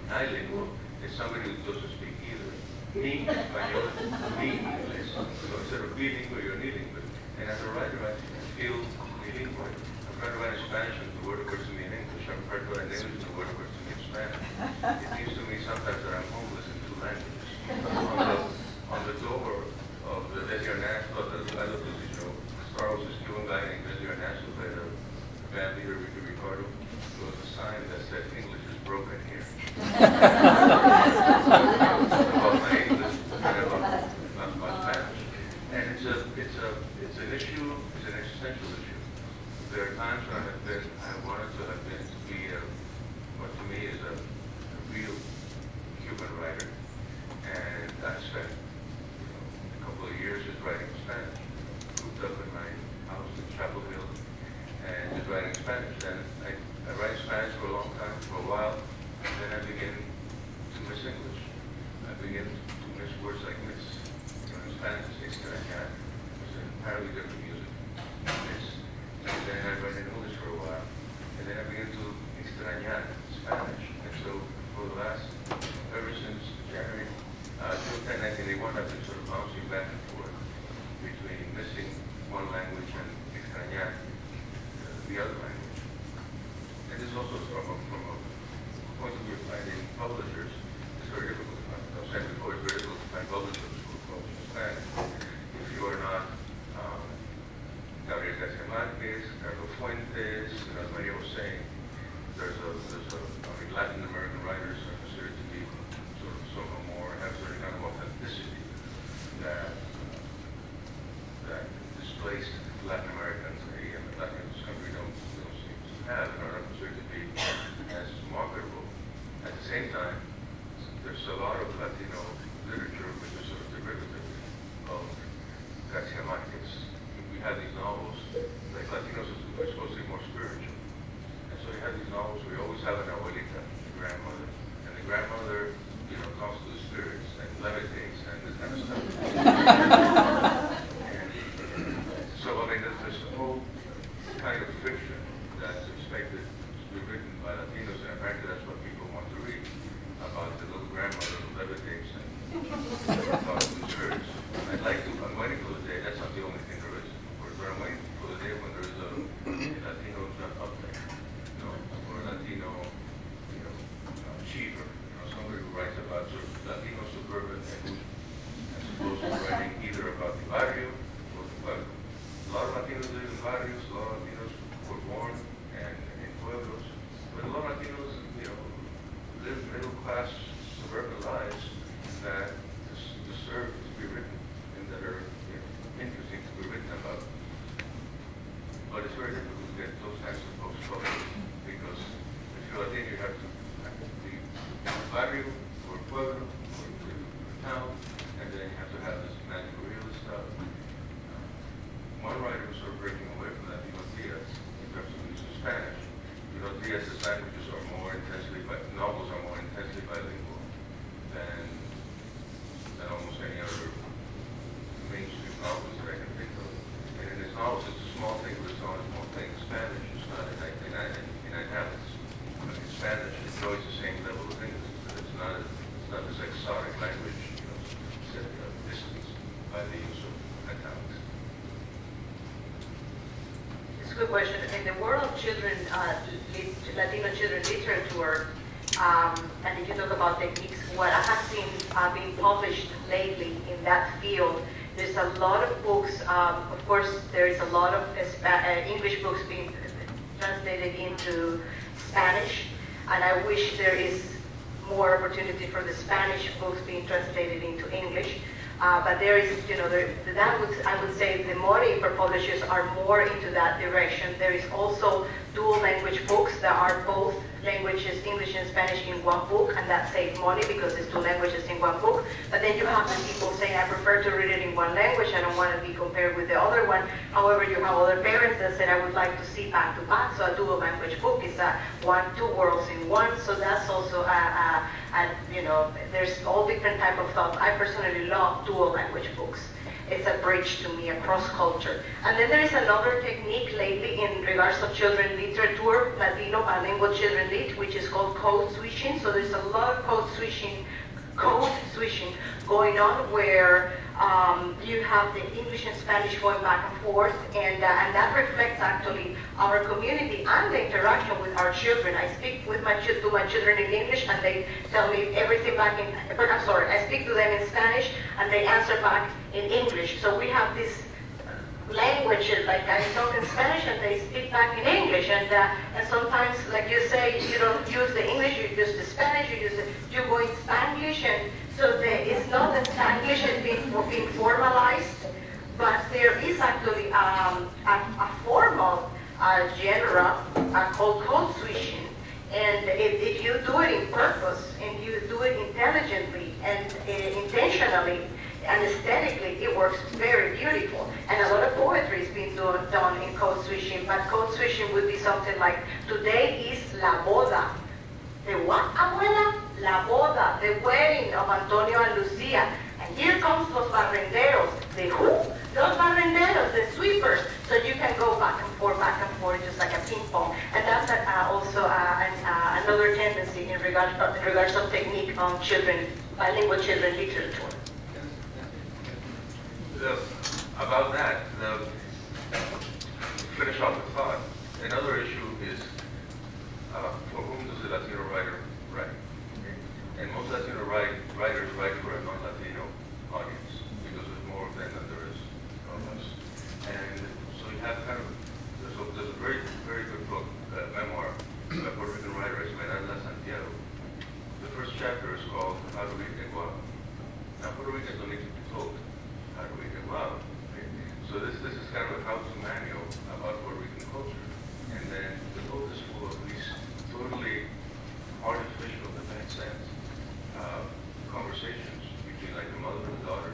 Bilingual is somebody who doesn't speak either. Ni español, ni inglés. So instead of bilingüe, you're bilingüe. And as a writer, I feel bilingüe. I'm trying to write in Spanish and the word occurs to me in English. I'm trying to write in English and the word occurs to me in Spanish. It seems to me sometimes that I'm homeless in two languages. On the door of the Desert National, I love this show, Star Wars is Cuban guy named Desert National, played a band leader, Ricky Ricardo. There was a sign that said, English is broken here. About my English, and about Spanish. And it's an issue, it's an existential issue. There are times when I wanted to have been to be what to me is a real Cuban writer. And I spent a couple of years just writing Spanish. Moved up in my house in Chapel Hill and just writing Spanish. Then I write Spanish for a long time, for a while, and then I begin to miss English. I begin to miss words like miss. In Spanish it's extrañar, which is entirely different music. Miss. And then I write in English for a while, and then I begin to extrañar Spanish. And so for the last, ever since January, June 10, 1981, I've been sort of bouncing back and forth between missing one language and extrañar the other language. And this also from a point of view of finding publishers, it's very difficult to find. I was saying before, it's very difficult to find publishers who publish in Spanish. If you are not Gabriel Garcia Marquez, Carlos Fuentes, as Maria was saying, there's Latin American writers are considered to be sort of somehow more, have a certain kind of authenticity that displaced Latin Americans and Latin country don't seem to have and are not considered to be as marketable. At the same time, there's a lot of Latino literature which is sort of derivative of Garcia Marquez. We have these novels, like Latinos are supposed to be more spiritual. And so you have these novels where you always have an abuelita, the grandmother, and the grandmother, talks to the spirits and levitates and this kind of stuff. And so, I mean, there's a whole kind of fiction that's expected to be written by Latinos, and apparently that's what people want to read, about the little grandmother who levitates and talks to the spirits. I'm waiting for the day, that's not the only thing there is, but I'm waiting for the day when there's a Latino up there, or a Latino, achiever, somebody who writes about sort of Latino suburban evolution, as opposed to writing either about the barrio or the pueblo. A lot of Latinos live in barrios, a lot of Latinos were born and in pueblos, but a lot of Latinos, live middle-class suburban lives that deserve to be written and that are interesting to be written about. But it's very difficult to get those kinds of books published because if you're Latino, you have to be barrio or pueblo or town, and then you have to have this magical realist stuff. One writer was sort of breaking away from that, Diaz, in terms of using Spanish. Diaz's languages are more intensely, novels are more intensely bilingual than almost any other mainstream novels that I can think of. And in his novels, it's a small thing, but it's not a small thing. Spanish is not in italics. But in Spanish, it enjoys the same level of English. It's not this exotic language, set distanced by the use of italics. It's a good question. In the world of children, Latino children literature, and if you talk about techniques, what I have seen being published lately in that field, there's a lot of books. Of course, there is a lot of English books being translated into Spanish, and I wish there is more opportunity for the Spanish books being translated into English. But there is, I would say the money for publishers are more into that direction. There is also dual language books that are both languages, English and Spanish, in one book, and that saves money because it's two languages in one book. But then you have the people saying, I prefer to read it in one language, I don't want to be compared with the other one. However, you have other parents that said, I would like to see back to back, so a dual language book is two worlds in one, so that's also there's all different type of thoughts. I personally love dual language books. It's a bridge to me across culture. And then there is another technique lately in regards of children literature, Latino bilingual children lit, which is called code switching. So there's a lot of code switching going on where you have the English and Spanish going back and forth, and that reflects actually our community and the interaction with our children. I speak with to my children in English, and they tell me everything back in, I speak to them in Spanish, and they answer back in English. So we have this language, like I talk in Spanish and they speak back in English, and sometimes, like you say, you don't use the English, you use the Spanish, you go in Spanglish, and so it's not that Spanglish is being formalized, but there is actually a formal genre called code switching, and if you do it in purpose and you do it intelligently and intentionally, and aesthetically, it works very beautiful. And a lot of poetry is being done in code switching, but code switching would be something like, today is la boda. The what, abuela? La boda, the wedding of Antonio and Lucia. And here comes los barrenderos. The who? Los barrenderos, the sweepers. So you can go back and forth, just like a ping pong. And that's also another tendency in regards of technique on children, bilingual children literature. About that, finish off the thought. Another issue is for whom does the Latino writer write? Okay? And most Latino writers write for a non-Latino audience because there's more of them than there is of us. And so you have kind of, there's a very, very good book, memoir, by a Puerto Rican writer, Esmeralda Santiago. The first chapter is called How to Read and Wow. Now, Puerto Ricans don't need to be told how to read and wow. Okay? So this is kind of a how-to manual about Puerto Rican culture. And then the book is full of these totally artificial, in that sense, conversations between like the mother and the daughter,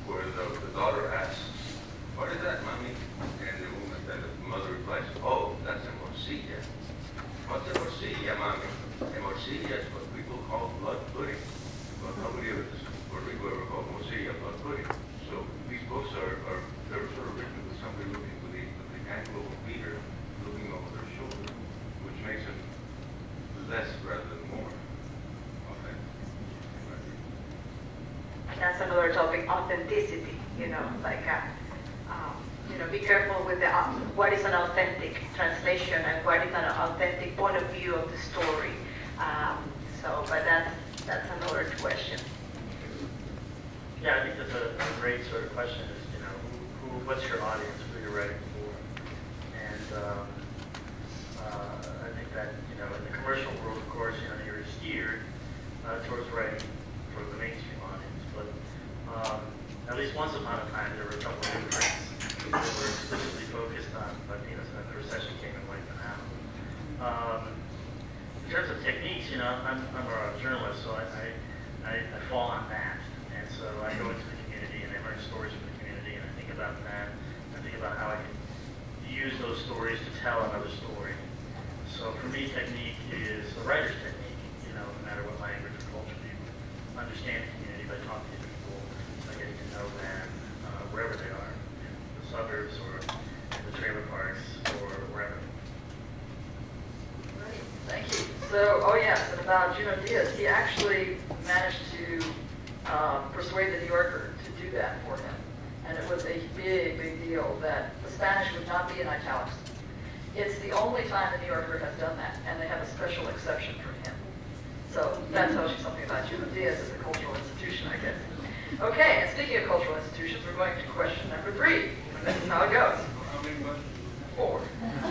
where the daughter asks, what is that, mommy? And the mother replies, oh, that's a morcilla. What's a morcilla, mommy? A morcilla is what people call blood pudding. But nobody ever, Puerto Rico ever called morcilla blood pudding. So these books they're sort of written with somebody looking with the angle of a reader looking over their shoulder, which makes it less rather than more authentic. That's another topic, authenticity. Be careful with what is an authentic translation and what is an authentic point of view of the story. But that's another question. Yeah, I think that's a great sort of question is, what's your audience, who you're writing for? And I think that, in the commercial world, of course, you're steered towards writing for the mainstream audience. But at least once upon a time, there were a couple of immigrants that were explicitly focused on Latinos, and then the recession came and wiped them out. In terms of techniques, I'm a journalist, so I fall on that. And so I go into the community and I learn stories from the community, and I think about that. I think about how I can use those stories to tell another story. So for me, technique is a writer's technique, no matter what language or culture you understand the community by talking to people, by getting to know them wherever they are, in the suburbs or in the trailer parks or wherever. Thank you. So, oh yes, and about Junot Díaz, he actually managed to persuade the New Yorker to do that for him. And it was a big, big deal that the Spanish would not be in italics. It's the only time the New Yorker has done that, and they have a special exception for him. So that tells you something about Junot Díaz as a cultural institution, I guess. Okay, and speaking of cultural institutions, we're going to question number 3. And this is how it goes. How many questions? 4. I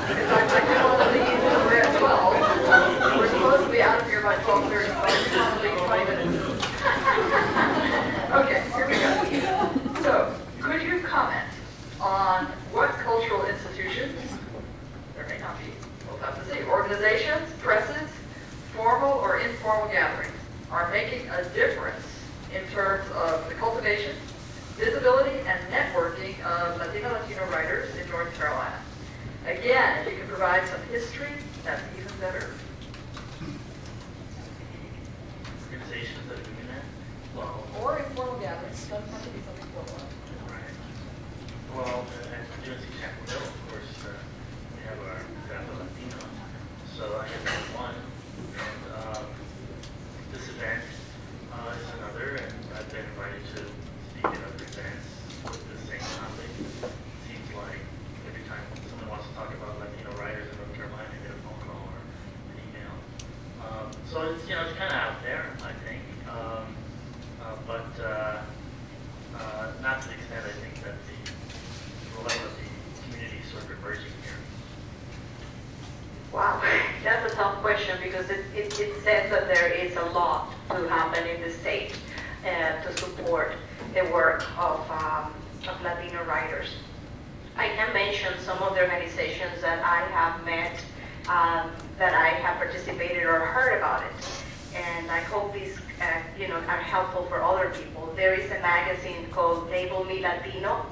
didn't want to leave until we're at 12. We're supposed to be out of here by 12:30, but I didn't want to leave 20 minutes. are making a difference in terms of the cultivation, visibility, and networking of Latino writers in North Carolina. Again, if you can provide some history, that's even better. Organizations that are doing that? Well, Or informal gatherings, doesn't have to be something formal. right. Well, at UNC Chapel Hill, of course, we have our Greenville Latino. So I guess that's one. And this event is another, and I've been invited to speak at other events with the same topic. It seems like every time someone wants to talk about Latino writers in North Carolina, they get a phone call or an email. So it's, you know, it's kind of out there, I think. But not to the extent I think that the level of the community is sort of emerging here. Wow, that's a tough question because it says that there is a lot to happen in the state to support the work of Latino writers. I can mention some of the organizations that I have met, that I have participated or heard about it. And I hope these are helpful for other people. There is a magazine called Label Me Latino,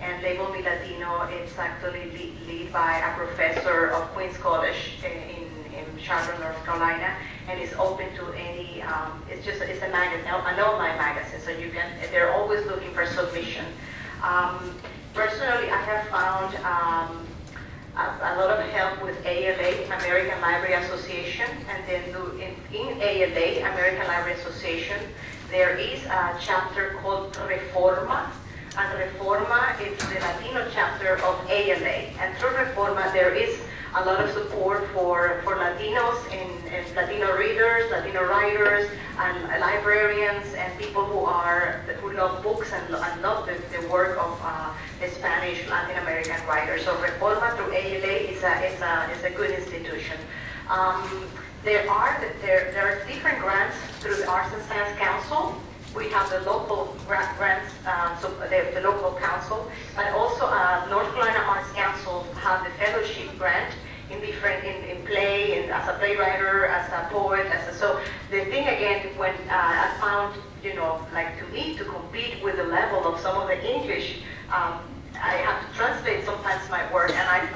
and Label Me Latino is actually led by a professor of Queens College in Charlotte, North Carolina, and it's open to any. It's a magazine, an online magazine, so you can. They're always looking for submission. Personally, I have found a lot of help with ALA, American Library Association, and then in ALA, American Library Association, there is a chapter called Reforma, and Reforma is the Latino chapter of ALA, and through Reforma there is a lot of support for Latinos and Latino readers, Latino writers, and librarians, and people who love books and love the work of Spanish Latin American writers. So Reforma through ALA is a good institution. There are different grants through the Arts and Science Council. We have the local grants, so the local council, but also North Carolina Arts Council have the fellowship grant in play, and as a playwright, as a poet, so the thing again, when I found, like to me, to compete with the level of some of the English, I have to translate sometimes my work, and I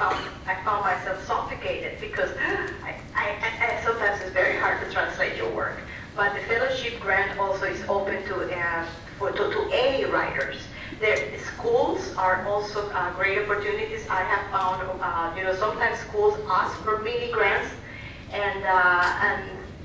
found myself suffocated because I sometimes it's very hard to translate your work. But the fellowship grant also is open to any writers. The schools are also great opportunities. I have found, sometimes schools ask for mini grants, and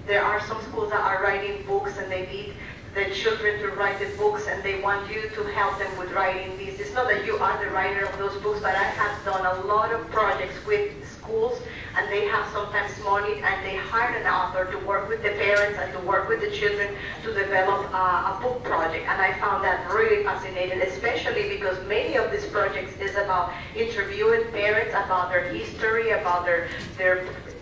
there are some schools that are writing books, and they need the children to write the books, and they want you to help them with writing these. It's not that you are the writer of those books, but I have done a lot of projects with schools, and they have sometimes money, and they hire an author to work with the parents and to work with the children to develop a book project. And I found that really fascinating, especially because many of these projects is about interviewing parents about their history, about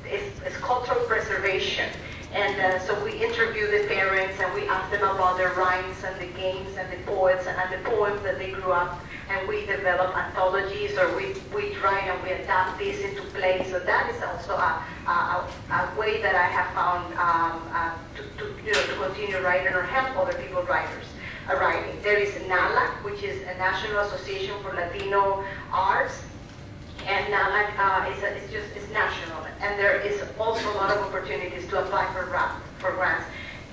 it's cultural preservation. And so we interview the parents, and we ask them about their rhymes and the games and the poets and the poems that they grew up, and we develop anthologies, or we try and we adapt this into plays. So that is also a way that I have found to continue writing or help other people writing. There is NALAC, which is a National Association for Latino Arts. And NALAC is national, and there is also a lot of opportunities to apply for grants.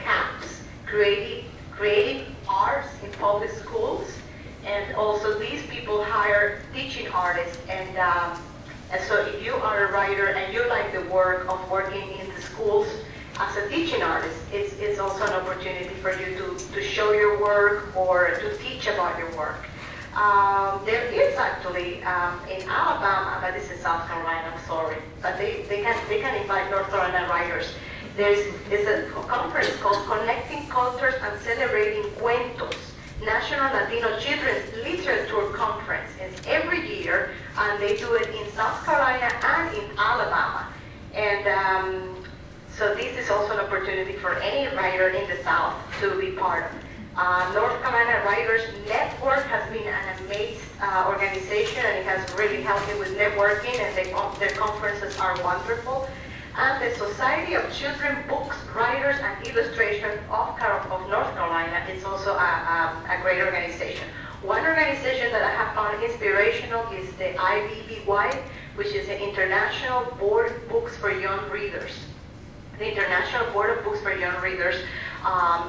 CAPS, creative arts in public schools, and also these people hire teaching artists. And so if you are a writer and you like the work of working in the schools as a teaching artist, it's also an opportunity for you to show your work or to teach about your work. There is actually in Alabama, but this is South Carolina, I'm sorry, but they can invite North Carolina writers. There's a conference called Connecting Cultures and Celebrating Cuentos, National Latino Children's Literature Conference. It's every year, and they do it in South Carolina and in Alabama. And so this is also an opportunity for any writer in the South to be part of. North Carolina Writers Network has been an amazing organization, and it has really helped me with networking, and their conferences are wonderful. And the Society of Children Books, Writers, and Illustration of North Carolina is also a great organization. One organization that I have found inspirational is the IBBY, which is the International Board of Books for Young Readers. The International Board of Books for Young Readers,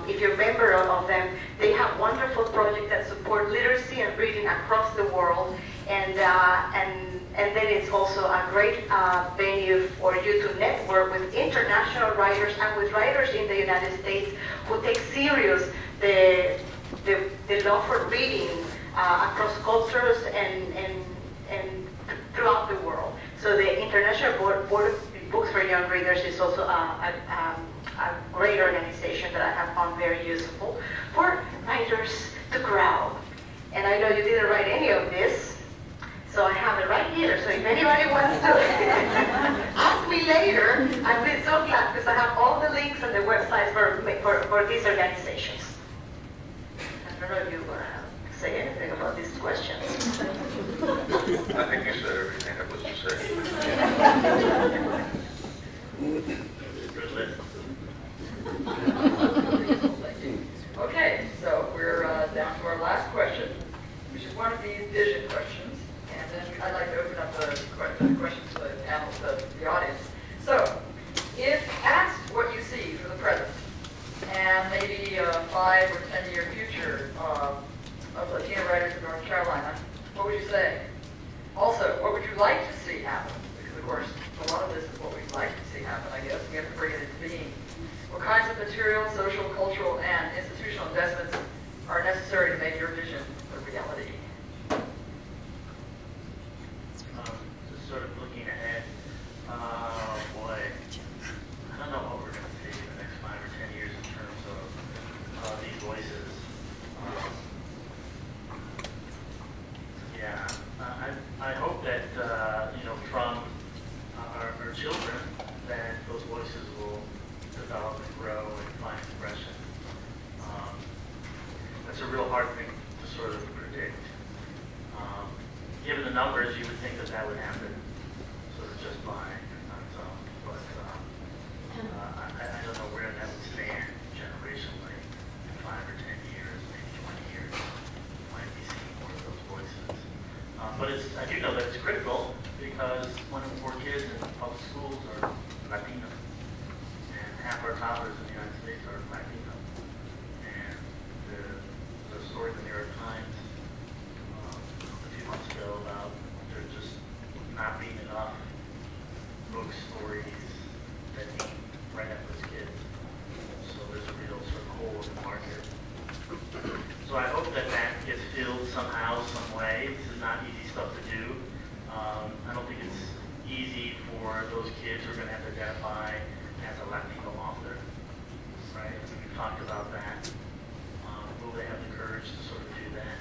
if you're a member of them, they have wonderful projects that support literacy and reading across the world. And then it's also a great venue for you to network with international writers and with writers in the United States who take serious the love for reading across cultures and throughout the world. So the International Board of Books for Young Readers is also a great organization that I have found very useful for writers to grow. And I know you didn't write any of this, so I have it right here. So if anybody wants to ask me later, I'll be so glad because I have all the links and the websites for these organizations. I don't know if you want to say anything about these questions. I think you said everything I was to say. Good list. Okay, so we're down to our last question, which is one of these vision questions. And then I'd like to open up the questions to the panel, the audience. So, if asked what you see for the present, and maybe a 5 or 10 year future of Latino writers in North Carolina, what would you say? Also, what would you like to see happen? Because of course, a lot of this is what we'd like to see happen, I guess. We have to bring it into being. What kinds of material, social, cultural, and institutional investments are necessary to make your vision a reality? Just sort of looking ahead, boy, I don't know what we're going to see in the next 5 or 10 years in terms of these voices. Yeah, I hope that, from our children, that those voices will develop and grow and find expression. That's a real hard thing to sort of predict. Given the numbers, you would think that would happen sort of just by on its own. But I don't know where that would stand generationally in 5 or 10 years, maybe 20 years. We might be seeing more of those voices. But I do know that it's critical because 1 in 4 kids in public schools are Latino. And half our toddlers in the United States are Latino. And the story in the New York Times a few months ago about there just not being enough book stories that meet right at those kids. So there's a real sort of hole in the market. So I hope that gets filled somehow, some way. This is not easy stuff to do. I don't think it's easy for those kids who are going to have to identify as a Latino author, right? We've talked about that. Will they have the courage to sort of do that?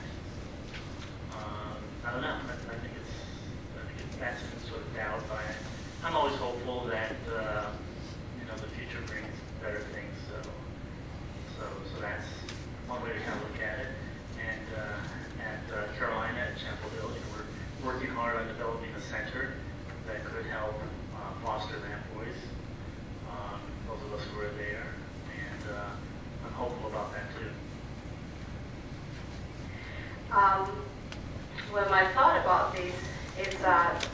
I don't know. I think that's in sort of doubt. But I'm always hopeful that the future brings better things. So that's one way to kind of look at it. And at Carolina, at Chapel Hill, we're working hard on developing a center that could help foster that voice. Those of us who are there, and I'm hopeful about that too. Well, my thought about this is that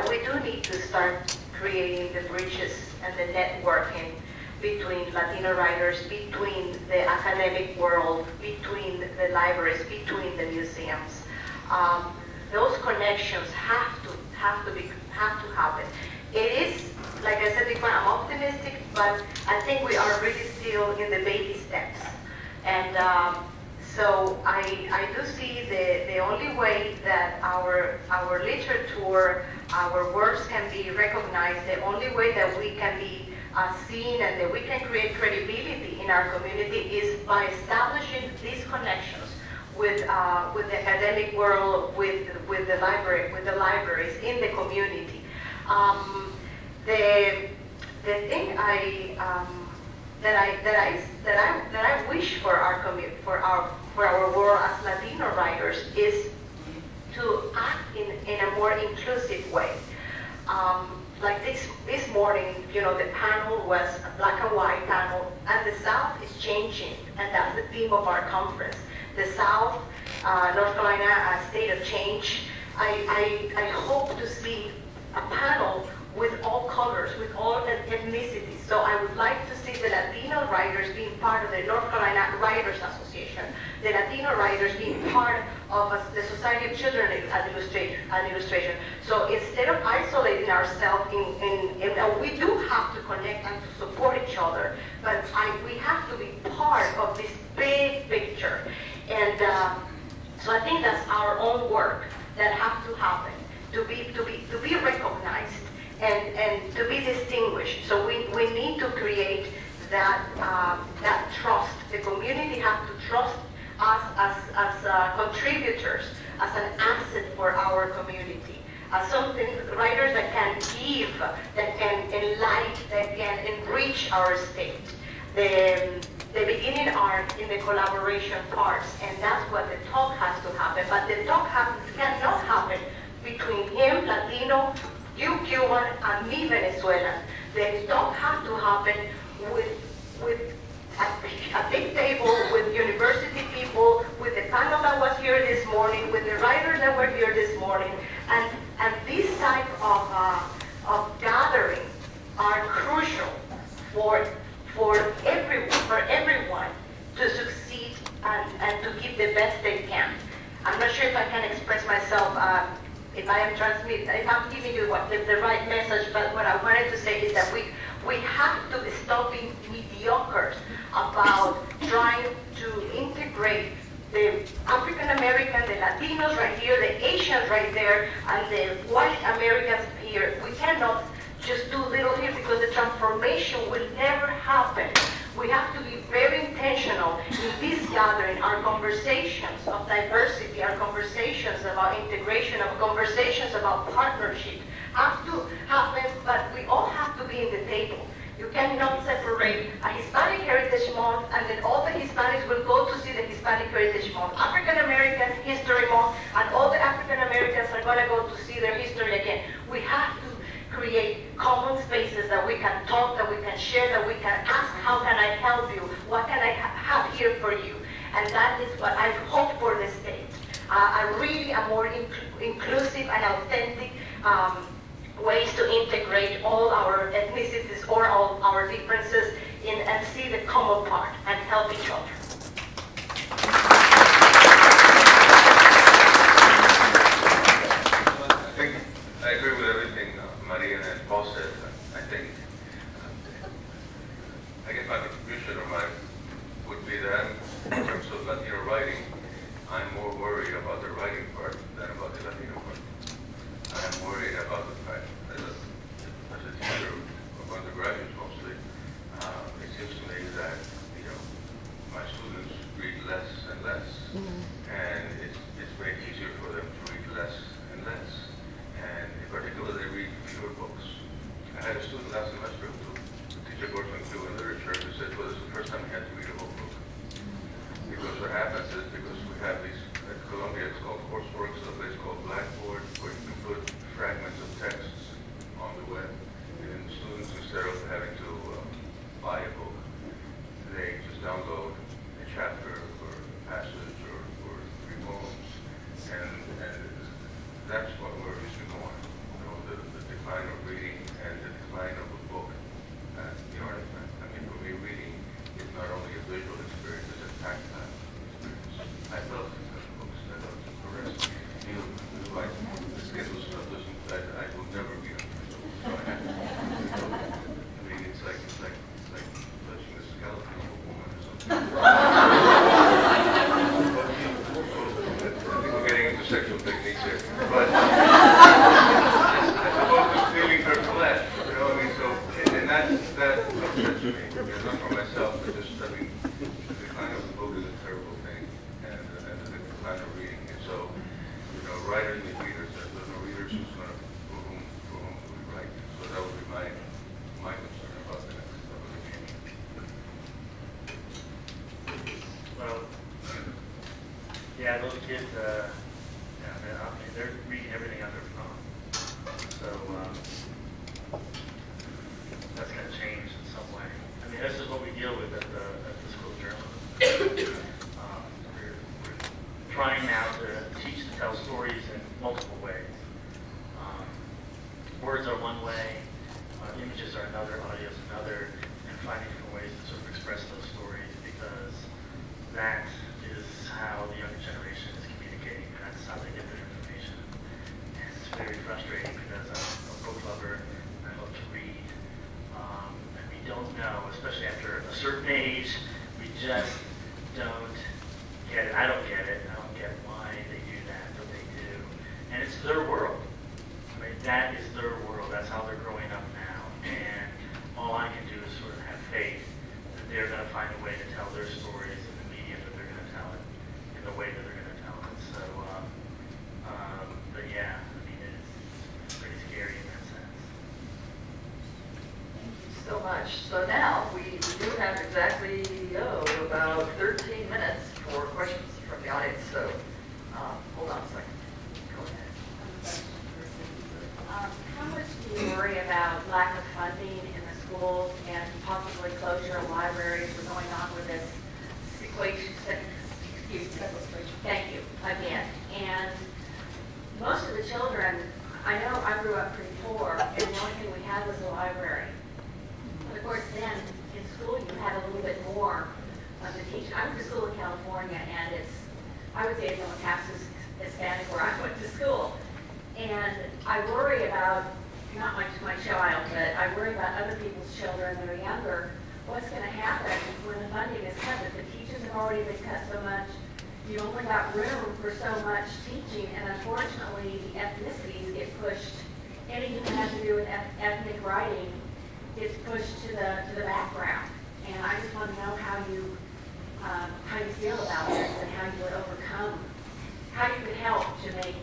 we do need to start creating the bridges and the networking between Latino writers, between the academic world, between the libraries, between the museums. Those connections have to happen. It is, like I said before, I'm optimistic, but I think we are really still in the baby steps. And so I do see the only way that our literature, our works can be recognized, the only way that we can be seen and that we can create credibility in our community is by establishing these connections with the academic world, with the libraries in the community. The thing that I wish for our world as Latino writers is to act in a more inclusive way. like this morning, you know, the panel was a black and white panel, and the South is changing, and that's the theme of our conference. The South, North Carolina, a state of change. I hope to see a panel with all colors, with all ethnicities. So I would like to see the Latino writers being part of the North Carolina Writers Association, the Latino writers being part of the Society of Children Illustration. So instead of isolating ourselves we do have to connect and to support each other, but we have to be part of this big picture. And so I think that's our own work that has to happen to be recognized and to be distinguished. So we need to create that trust. The community has to trust us as contributors, as an asset for our community, as something, writers that can give, that can enlighten, that can enrich our state. The beginning are in the collaboration parts, and that's what the talk has to happen. But the talk cannot happen between him, Latino, you Cuban, and me Venezuelan. The talk has to happen with a big table, with university people, with the panel that was here this morning, with the writers that were here this morning, and this type of gathering are crucial for everyone to succeed and to give the best they can. I'm not sure if I can express myself, if I'm giving you the right message, but what I wanted to say is that we have to stop being mediocre about trying to integrate the African American, the Latinos right here, the Asians right there, and the white Americans here. We cannot just do little here because the transformation will never happen. We have to be very intentional in this gathering, our conversations of diversity, our conversations about integration, our conversations about partnership have to happen, but we all have to be in the table. You cannot separate a Hispanic Heritage Month and then all the Hispanics will go to see the Hispanic Heritage Month, African American History Month, and all the African Americans are going to go to see their history again. We have to create common spaces that we can talk, that we can share, that we can ask, how can I help you? What can I have here for you? And that is what I hope for the state. Really a more inclusive and authentic ways to integrate all our ethnicities or all our differences and see the common part and help each other. I agree with everything Maria and Paul said. I think, I guess my contribution would be that in terms of Latino writing, I'm more worried about the writing part than about the Latino part. I'm worried about the fact that as a teacher of undergraduates mostly, it seems to me that my students read less and less, and it's made easier for them to read less and less. And in particular, they read fewer books. I had a student last semester who teach a course on Cuban literature who said, well, this is the first time he had to read a whole book. Because what happens is, because we have these, at Columbia it's called coursework, so it's called Blackboard, where you can put fragments of texts on the web. And students, instead of having to buy a book, they just download a chapter or a passage or 3 poems. And that's what worries me more. The decline of reading and the decline of a book. I mean, for me, reading is not only a visual experience, it's a tactile experience. I love books. I love to caress. Like the Skittles stuff I will never be on. So I have to. I mean, it's like touching the skeleton of a woman or something. I think we're getting into sexual techniques here. But as opposed to feeling her flesh, I mean, so, and that upsets me. Not for myself, but just, I mean, the decline of the book is a terrible thing, and the decline of reading. And so, writers need readers. There's no readers for whom we write. So that would be my concern about the next couple of years. Well, yeah, those kids, they're reading everything on their phone. So, trying now to teach to tell stories in multiple ways. Words are one way, images are another, audio is another, and finding different ways to sort of express those stories, because that is how the younger generation is communicating. That's how they get their information. And it's very frustrating because I'm a book lover and I love to read. And we don't know, especially after a certain age, we just don't get it. I don't get it. I don't get why they do that, but they do. And it's their world. I mean, that is their world. That's how they're growing up now. And all I can do is sort of have faith that they're going to find a way to tell their stories in the medium that they're going to tell it, in the way that they're going to tell it. So, but yeah, I mean, it's pretty scary in that sense. Thank you so much. So now we do have exactly about 13 minutes for questions from the audience. So hold on a second. Go ahead. How much do you worry about lack of funding in the schools and possibly closure of libraries? We're going on with this sequestration, thank you, again. And most of the children, I know I grew up pretty poor, and the only thing we had was a library. But of course then, in school you had a little bit more of the teaching. I went to school in California, and I would say it's almost half as Hispanic where I went to school. And I worry about, not my child, but I worry about other people's children that are younger. What's going to happen when the funding is cut? If the teachers have already been cut so much, you only got room for so much teaching, and unfortunately the ethnicities get pushed. Anything that has to do with ethnic writing gets pushed to the background. And I just want to know how you feel about this and how you would overcome, how you could help to make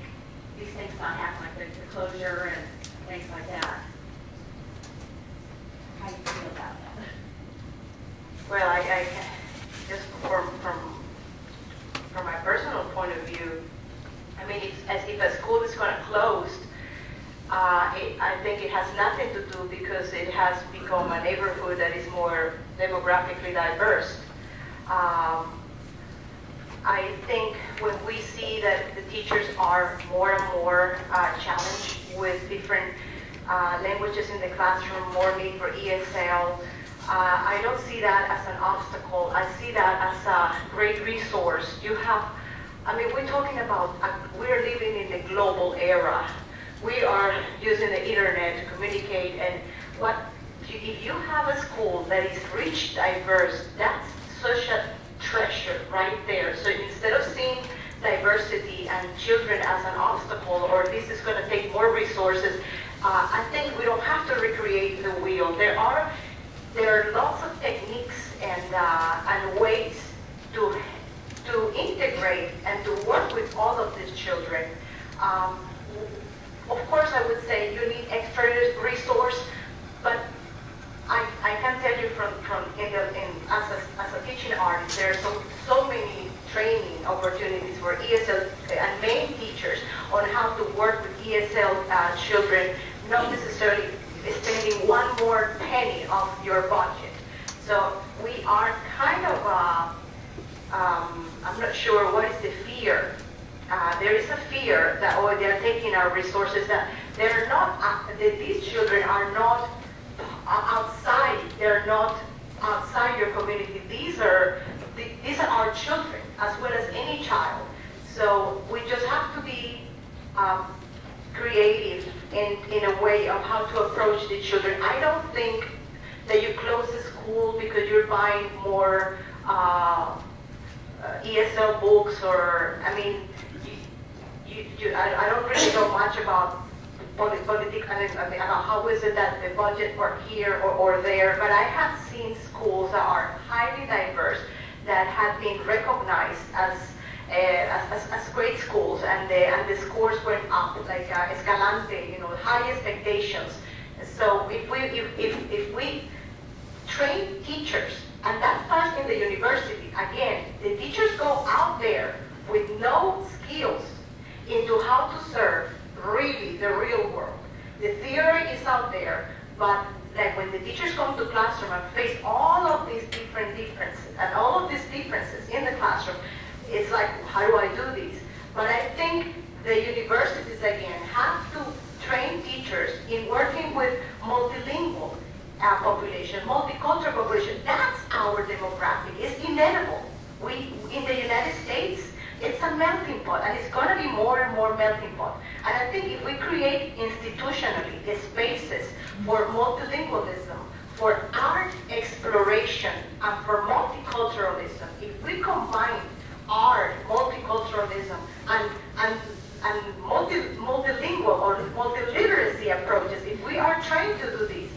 these things not happen, like the closure and things like that. How do you feel about that? Well, I just from my personal point of view, I mean, it's as if a school is going to close. I think it has nothing to do because it has become a neighborhood that is more demographically diverse. I think when we see that the teachers are more and more challenged with different languages in the classroom, more need for ESL, I don't see that as an obstacle. I see that as a great resource. You have, I mean, we're talking about, we're living in the global era. We are using the internet to communicate, and if you have a school that is rich, diverse, that's such a treasure right there. So instead of seeing diversity and children as an obstacle, or this is going to take more resources, I think we don't have to recreate the wheel. There are lots of techniques and ways to integrate and to work with all of these children. Of course, I would say you need extra resource, but I can tell you as a teaching artist, there are so many training opportunities for ESL and main teachers on how to work with ESL children, not necessarily spending one more penny of your budget. So we are kind of, I'm not sure what is the fear. There is a fear that, oh, they're taking our resources, that they're not, these children are not outside, they're not outside your community. These are our children as well as any child. So we just have to be creative in a way of how to approach the children. I don't think that you close the school because you're buying more ESL books, or, I mean, I don't really know much about politics, I mean, about how is it that the budget work here or there, but I have seen schools that are highly diverse that have been recognized as great schools, and the scores went up, like Escalante, you know, high expectations. So if we train teachers, and that starts in the university, again, the teachers go out there with no skills into how to serve really the real world. The theory is out there, but like when the teachers come to classroom and face all of these different differences and all of these differences in the classroom, it's like, how do I do this? But I think the universities, again, have to train teachers in working with multilingual population, multicultural population. That's our demographic. It's inevitable. In the United States, it's a melting pot, and it's going to be more and more melting pot. And I think if we create institutionally the spaces for multilingualism, for art exploration, and for multiculturalism, if we combine art, multiculturalism, and multilingual or multiliteracy approaches, if we are trying to do this,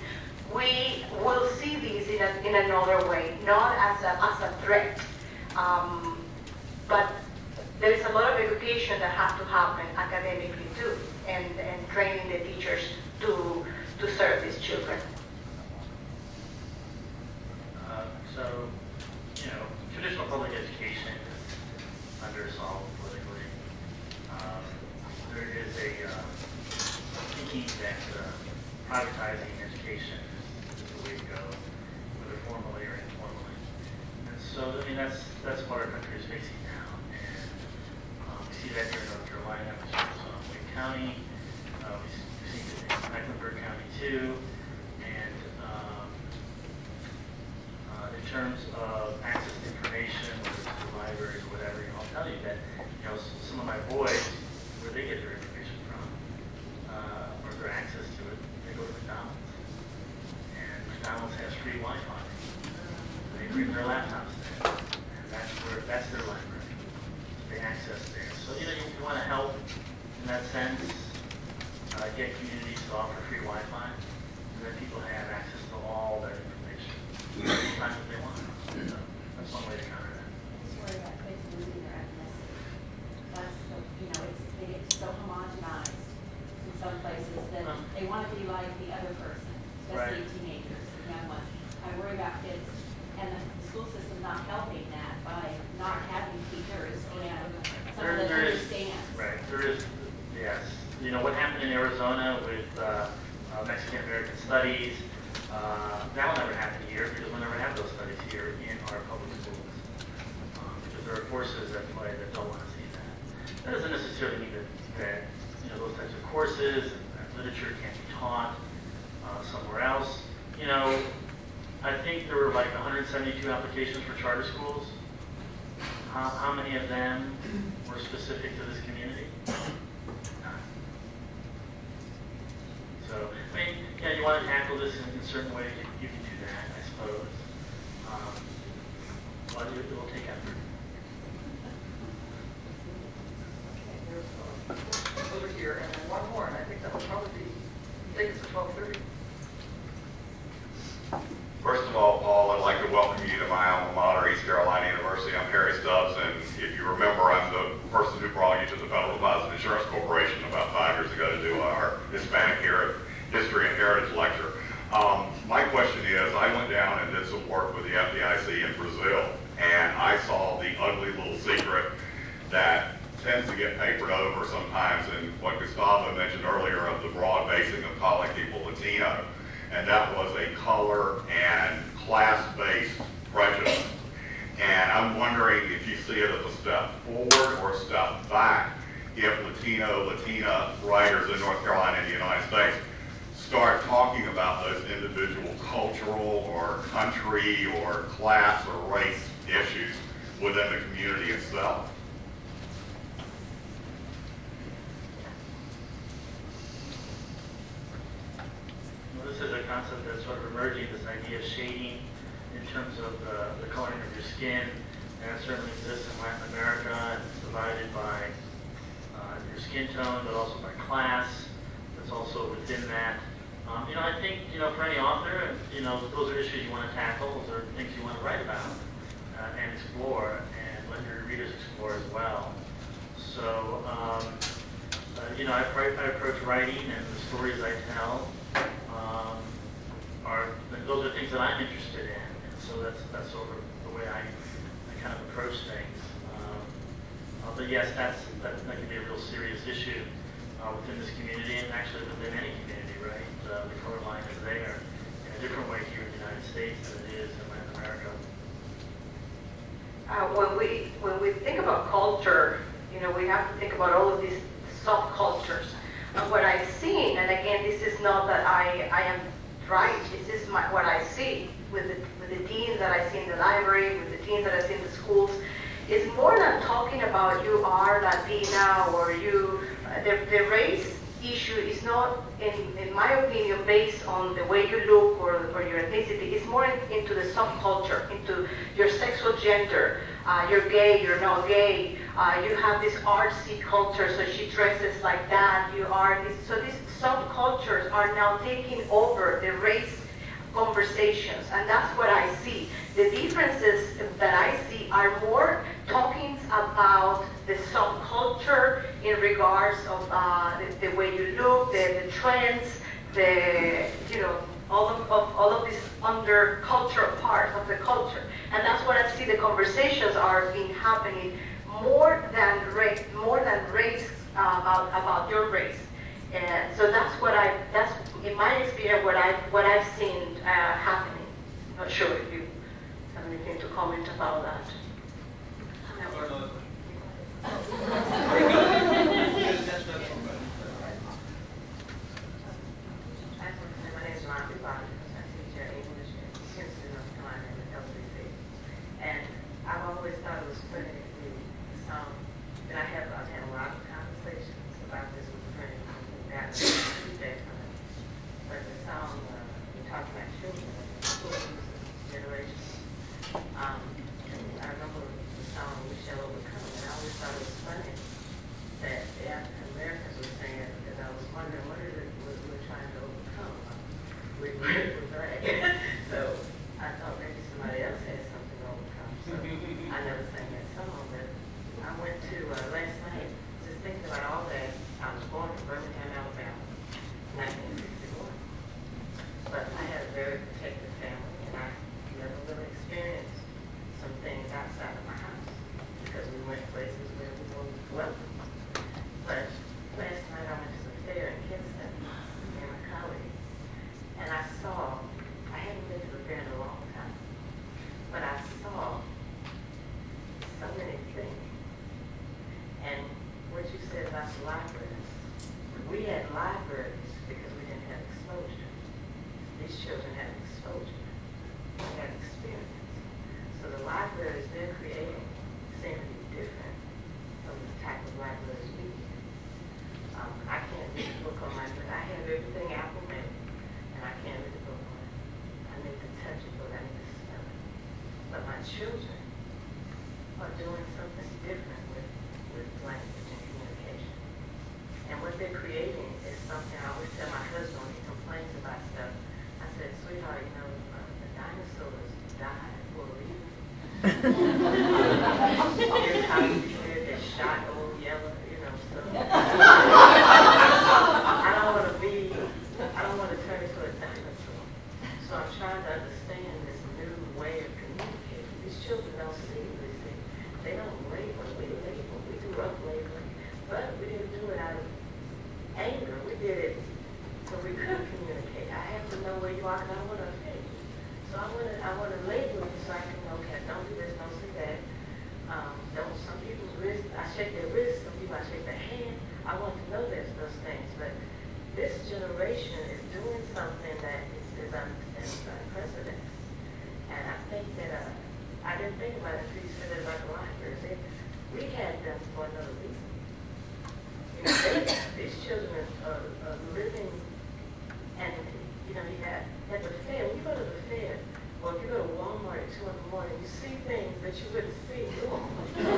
we will see these in another way, not as a threat. But there is a lot of education that has to happen academically too, and training the teachers to serve these children. So, traditional public education is under assault politically. There is a thinking that privatizing education is the way to go, whether formally or informally. And so, that's what our country is facing now. And we see that here in North Carolina, we see this in Wayne County, we see it in Mecklenburg County too. And in terms of access to information, whether it's the libraries or whatever, I'll tell you that some of my boys, where they get their information from, or their access to it, they go to McDonald's. And McDonald's has free Wi-Fi. They bring their laptops there, and that's their library. They access there. So you want to help in that sense, get communities to offer free Wi-Fi, and then people have access to all that information anytime that they want. So that's one way to counter that. Just worry about kids losing their ethnicity. That's they get so homogenized in some places that they want to be like the other person, especially teenagers, young ones. I worry about kids and the school system not helping that by not having teachers and someone that understands. Right, there is, yes. What happened in Arizona with Mexican American studies, that will never happen here because we'll never have those studies here in our public schools. Because there are forces at play that don't want to see that. That doesn't necessarily mean that those types of courses and literature can't be taught somewhere else. I think there were like 172 applications for charter schools. How many of them were specific to this community? None. So, you want to tackle this in certain ways, you can do that, I suppose. But it will take effort. Okay, over here, and then one more, and I think that will probably take us to 12:30. First of all, Paul, I'd like to welcome you to my alma mater, East Carolina University. I'm Harry Stubbs, and if you remember, I'm the person who brought you to the Federal Deposit Insurance Corporation about 5 years ago to do our Hispanic History and Heritage lecture. My question is, I went down and did some work with the FDIC in Brazil, and I saw the ugly little secret that tends to get papered over sometimes in what Gustavo mentioned earlier of the broad basing of calling people Latino. And that was a color and class-based prejudice. And I'm wondering if you see it as a step forward or a step back if Latina writers in North Carolina and the United States start talking about those individual cultural or country or class or race issues within the community itself. This is a concept that's sort of emerging, this idea of shading in terms of the coloring of your skin, and it certainly exists in Latin America, and it's divided by your skin tone, but also by class. That's also within that. I think, for any author, those are issues you want to tackle, those are things you want to write about and explore, and let your readers explore as well. So, I approach writing and the stories I tell. Those are things that I'm interested in, and so that's sort of the way I kind of approach things. But yes, that can be a real serious issue within this community, and actually within any community, right? The color line is there in a different way here in the United States than it is in Latin America. when we think about culture, we have to think about all of these subcultures. And what I've seen, and again, this is not that I am right, this is what I see with the teens that I see in the library, with the teens that I see in the schools. It's more than talking about you are Latina or you, the race issue is not, in my opinion, based on the way you look or your ethnicity. It's more into the subculture, into your sexual gender. You're gay, you're not gay. You have this artsy culture, so she dresses like that. You are this. So these subcultures are now taking over the race conversations, and that's what I see. The differences that I see are more talking about the subculture in regards of the way you look, the trends, all of these under cultural parts of the culture. And that's what I see the conversations are being happening more than race about your race. And so that's in my experience what I've seen happening. I'm not sure if you have anything to comment about that. And I've always thought it was funny and I've had a lot of conversations about this with friends who got feedback from it. But the song, we talked about children, school generation. I remember the song Michelle Overcome, and I always thought it was funny that the African Americans were singing, because I was wondering what is it we're trying to overcome. We're black. So I thought maybe somebody else had something to overcome. So I never sang that song, but I went to last night just thinking about all that. I was born in Birmingham, Alabama, 1961. But I had a very protected family, and I never really experienced some things outside of my house because we went places where we were welcome. But last night I went to the fair in Kinston, and my colleague, and I hadn't been to the fair in a long time, but I saw so many things. And what you said about the libraries, we had libraries because we didn't have exposure. These children had exposure. They had experience. So the libraries they're creating seem to be different from the type of libraries we get. I can't read the book on my, but I have everything Apple made, and I can't read the book on it. I need to touch it, but I need to smell it. But my children are doing something different with language and communication. And what they're creating is something I always tell my husband when he complains about stuff. I said, sweetheart, the dinosaurs died for a reason. Here's how you said they shot old yellow, so. I don't want to turn into a dinosaur. So I'm trying to understand this new way of communicating. These children don't see what they see. They don't label. We label. We do rough labeling. But we didn't do it out of anger. We did it so we could communicate. I have to know where you are, and I want to offend you. So I want to label you so I can know, okay, don't do this, don't say that. Some people's wrists, I shake their wrists, some people I shake their hand. I want to know those things. But this generation is doing something that is unprecedented. And I think that, I didn't think about it until you said it about the libraries. We had them for another reason. These children are living, and you have at the fair, when you go to the fair, or if you go to Walmart at 2 in the morning, you see things that you wouldn't see normally. It's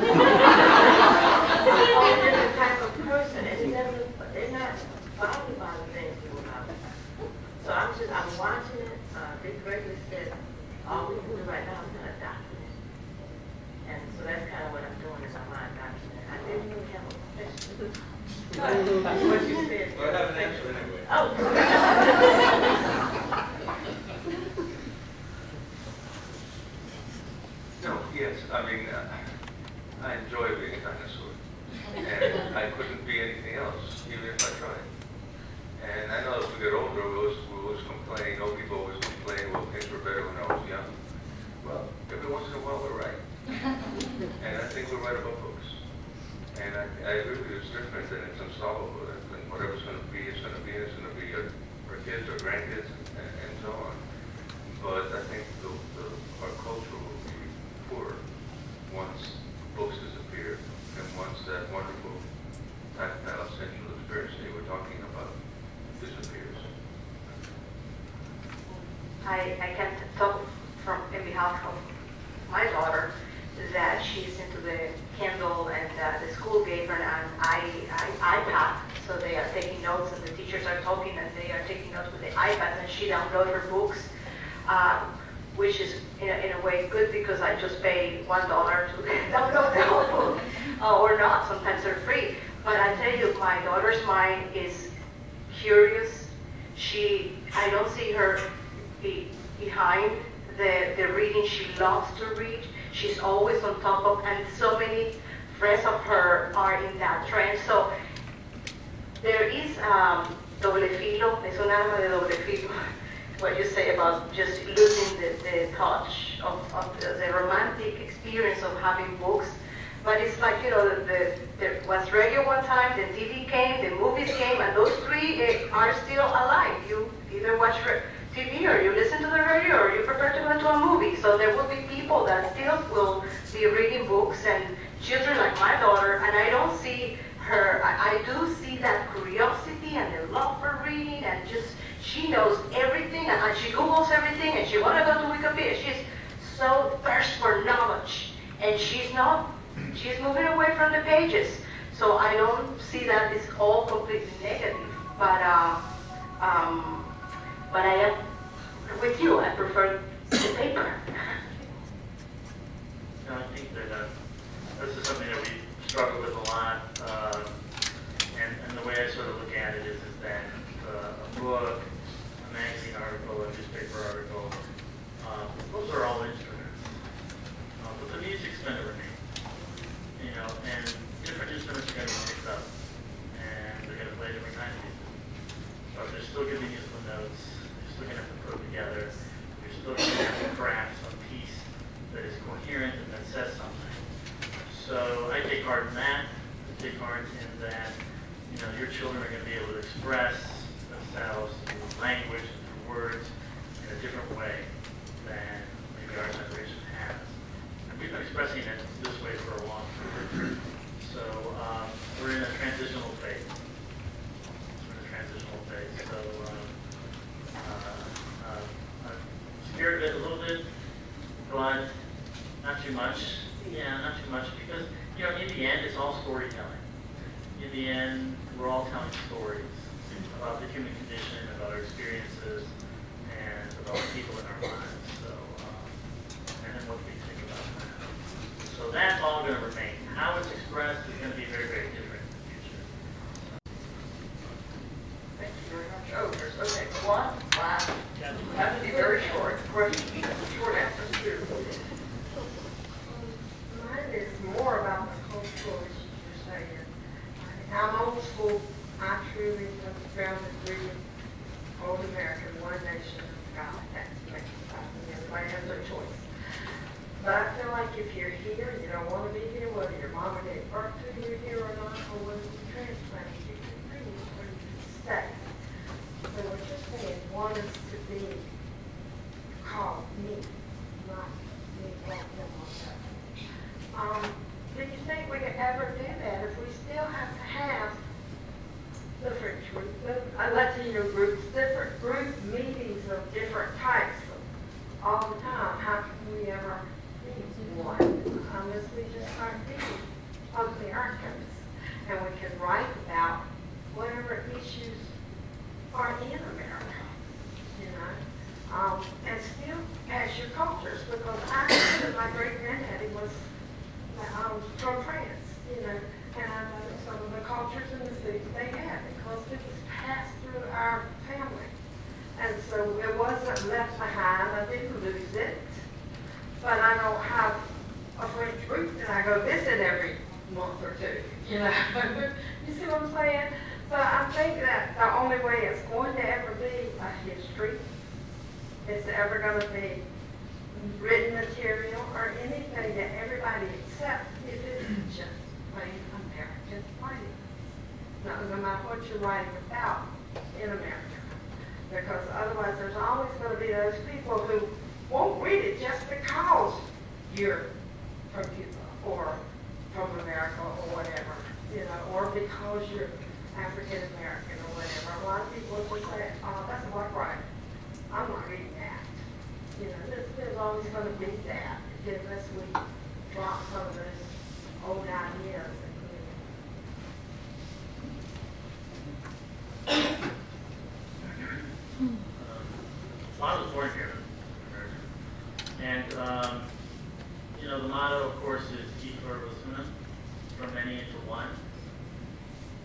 a whole different type of person, and they're not bothered by the things we were bothered by. So I'm watching it. Dick Gregory said, all we can do right now is kind of document. And so that's kind of what I'm doing is I'm not documenting. I didn't really have a question. But what you said. Well, I have an answer anyway. Oh. No, yes, I enjoy being a dinosaur. And I couldn't be anything else, even if I tried. And I know as we get older, we always complain, people always complain, well, things were better when I was young. Well, every once in a while we're right. And I think we're right about books. And I agree with you, it's different and it's unstoppable. And whatever's going to be, it's going to be. It's going to be our kids, our grandkids, and so on. But I think our culture will be poorer once books disappear and once that wonderful tactile sensual experience that you were talking about disappears. I can talk in behalf of my daughter that she's into the Kindle, and the school gave her an iPad, so they are taking notes and the teachers are talking and they are taking notes with the iPad, and she downloads her books, which is in a way good because I just pay $1 to download the whole book, or not, sometimes they're free. But I tell you, my daughter's mind is curious. I don't see her behind the reading. She loves to read. She's always on top of, and so many friends of her are in that trend. So there is doble filo, es un arma de doble filo, what you say about just losing the touch of the romantic experience of having books. But it's like, you know, there was radio one time, the TV came, the movies came, and those three are still alive. You either watch TV or you listen to the radio or you prepare to go into a movie. So there will be people that still will be reading books, and children like my daughter, and I don't see her, I do see that curiosity and the love for reading, and just, she knows everything, and she Googles everything, and she wants to go to Wikipedia. She's so thirst for knowledge, and she's moving away from the pages. So I don't see that it's all completely negative, but I am with you. I prefer the paper. No, I think that this is something that we struggle with a lot, and the way I sort of look at it is that a book, a magazine article, a newspaper article, those are all instruments, but the music's going to remain, you know, and different instruments are going to be picked up, and they're going to play different kinds of music. But there's still going to be musical notes. You're still going to have to put them together. You're still going to have to craft some piece that is coherent and that says something. So I take heart in that. I take heart in that, you know, your children are going to be able to express themselves through language and through words in a different way than maybe our generation has. And we've been expressing it this way for a long time. So we're in a transitional phase. So I'm scared of it a little bit, but not too much. Yeah, not too much, because, you know, in the end, it's all storytelling. In the end, we're all telling stories about the human condition, about our experiences, and about the people in our lives. So, and then what we think about that. So that's all going to remain. How it's expressed is going to be very, very different in the future. Thank you very much. Oh, okay, one last, have to be very short. Question, short answers too. Mine is more about the cultural issues you're saying. I'm old school. I truly found the dream old American, one nation of God. That's me. Everybody has their choice. But I feel like if you're here, you don't want to be here, whether your mama gave birth to you here or not, or whether you transplanted you, you really want to stay. So what you're saying, want us to be called me, not me like them on that. Do you think we could ever do that if we still have to have different Latino groups, different group meetings of different types all the time? How can we ever be one unless we just start being Americans and we can write about whatever issues are in America, you know, and still pass your cultures, because I know that my great granddaddy was from France, you know, and I know some of the cultures and the foods they had because it was passed through our family. And so it wasn't left behind. I didn't lose it. But I don't have a French group that I go visit every month or two, you know. You see what I'm saying? So I think that the only way it's going to ever be a history, it's ever going to be written material or anything that everybody accepts if it's just plain American writing. No matter what you're writing about in America. Because otherwise there's always going to be those people who won't read it just because you're from Cuba or from America or whatever, you know, or because you're African American or whatever. A lot of people will just say, oh, that's a black writer. I'm not reading that. You know, there's always going to be that unless we drop some of those old ideas. I was born here, and you know, the motto, of course, is "Eat for Rosuna," from many into one.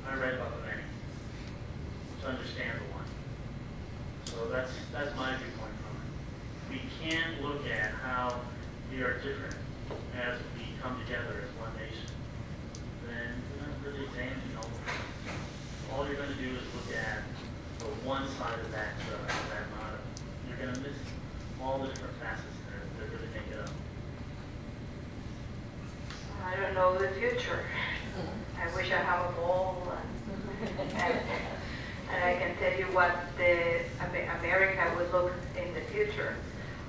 I write about the many to understand the one. So that's my viewpoint from it. We can't look at how we are different as we come together as one nation. Then you're not really examining all of it. All you're going to do is look at the one side of that motto. You're going to miss all the different facets that really make it up. I don't know the future. I wish I have a ball and I can tell you what the America would look in the future.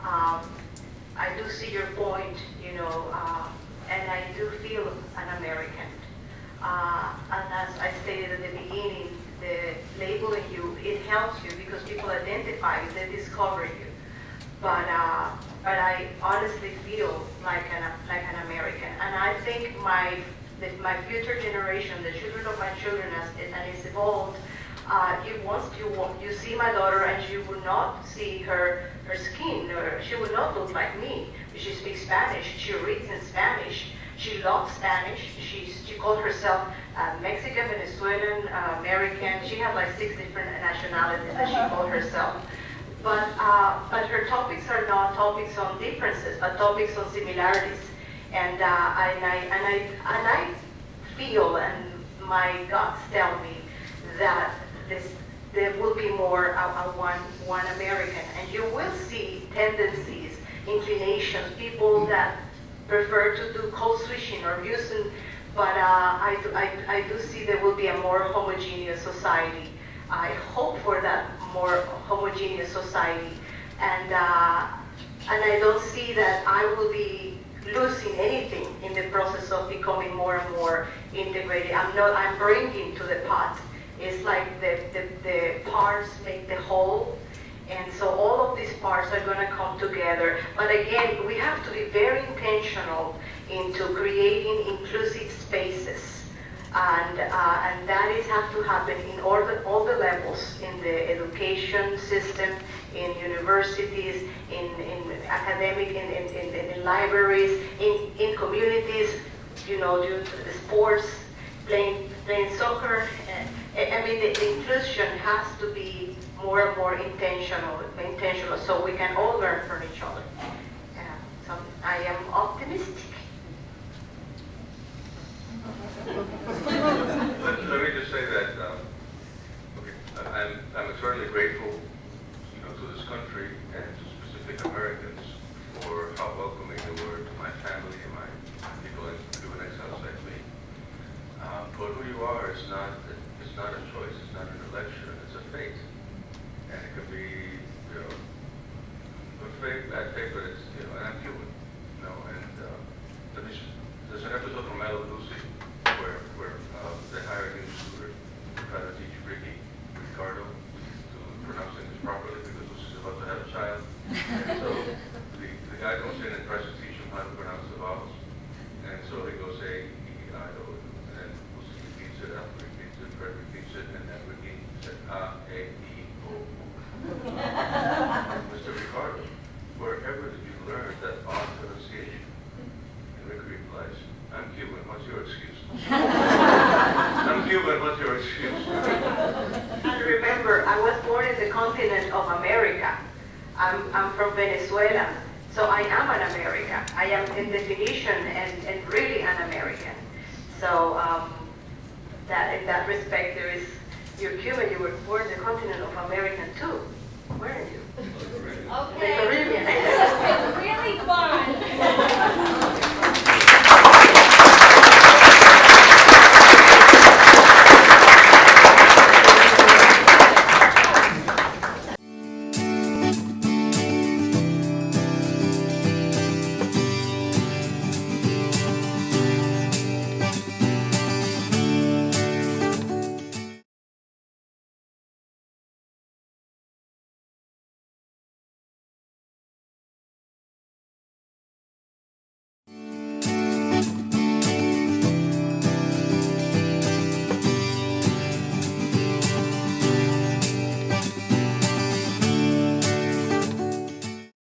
I do see your point, you know, and I do feel an American. And as I stated at the beginning, the labeling you, it helps you because people identify you, they discover you. But I honestly feel like an American, and I think my future generation, the children of my children, as it's evolved, you see my daughter, and you will not see her skin, or she will not look like me. She speaks Spanish. She reads in Spanish. She loves Spanish. She called herself Mexican, Venezuelan, American. She had like 6 different nationalities that she called herself. But her topics are not topics on differences, but topics on similarities. And I feel, and my guts tell me that there will be more one American, and you will see tendencies, inclinations, people that prefer to do code switching or using. But I do see there will be a more homogeneous society. I hope for that more homogeneous society, and I don't see that I will be losing anything in the process of becoming more and more integrated. I'm bringing to the pot. It's like the parts make the whole, and so all of these parts are going to come together. But again, we have to be very intentional into creating inclusive spaces. And that has to happen in all the levels, in the education system, in universities, in academic, in libraries, in communities, you know, due to the sports, playing soccer. I mean, the inclusion has to be more and more intentional, so we can all learn from each other. So I am optimistic. Let me just say that I'm eternally grateful, you know, to this country and to specific Americans for how welcoming they were to my family and my people in Cuban exiles like me. But who you are is not a choice. It's not an election. It's a fate, and it could be, you know, good fate, bad fate, but it's, you know, and I'm Cuban, you know, and there's an episode from Lucy where they hired a new tutor to try to teach Ricardo to pronounce English properly because Lucy's about to have a child. And so the guy goes in and tries to teach him how to pronounce the vowels. And so he goes A, E, I, O, and then Lucy repeats it, after repeats it, Fred repeats it, and then Ricky said A, E, O. Mr. Ricardo, wherever did you learn that odd pronunciation? And Ricky replies, I'm Cuban, what's your excuse? I'm Cuban, what's your excuse? And remember, I was born in the continent of America. I'm from Venezuela, so I am an American. I am in definition and really an American. So that in that respect, you're Cuban, you were born in the continent of America too, weren't you? Okay. The Caribbean. It's really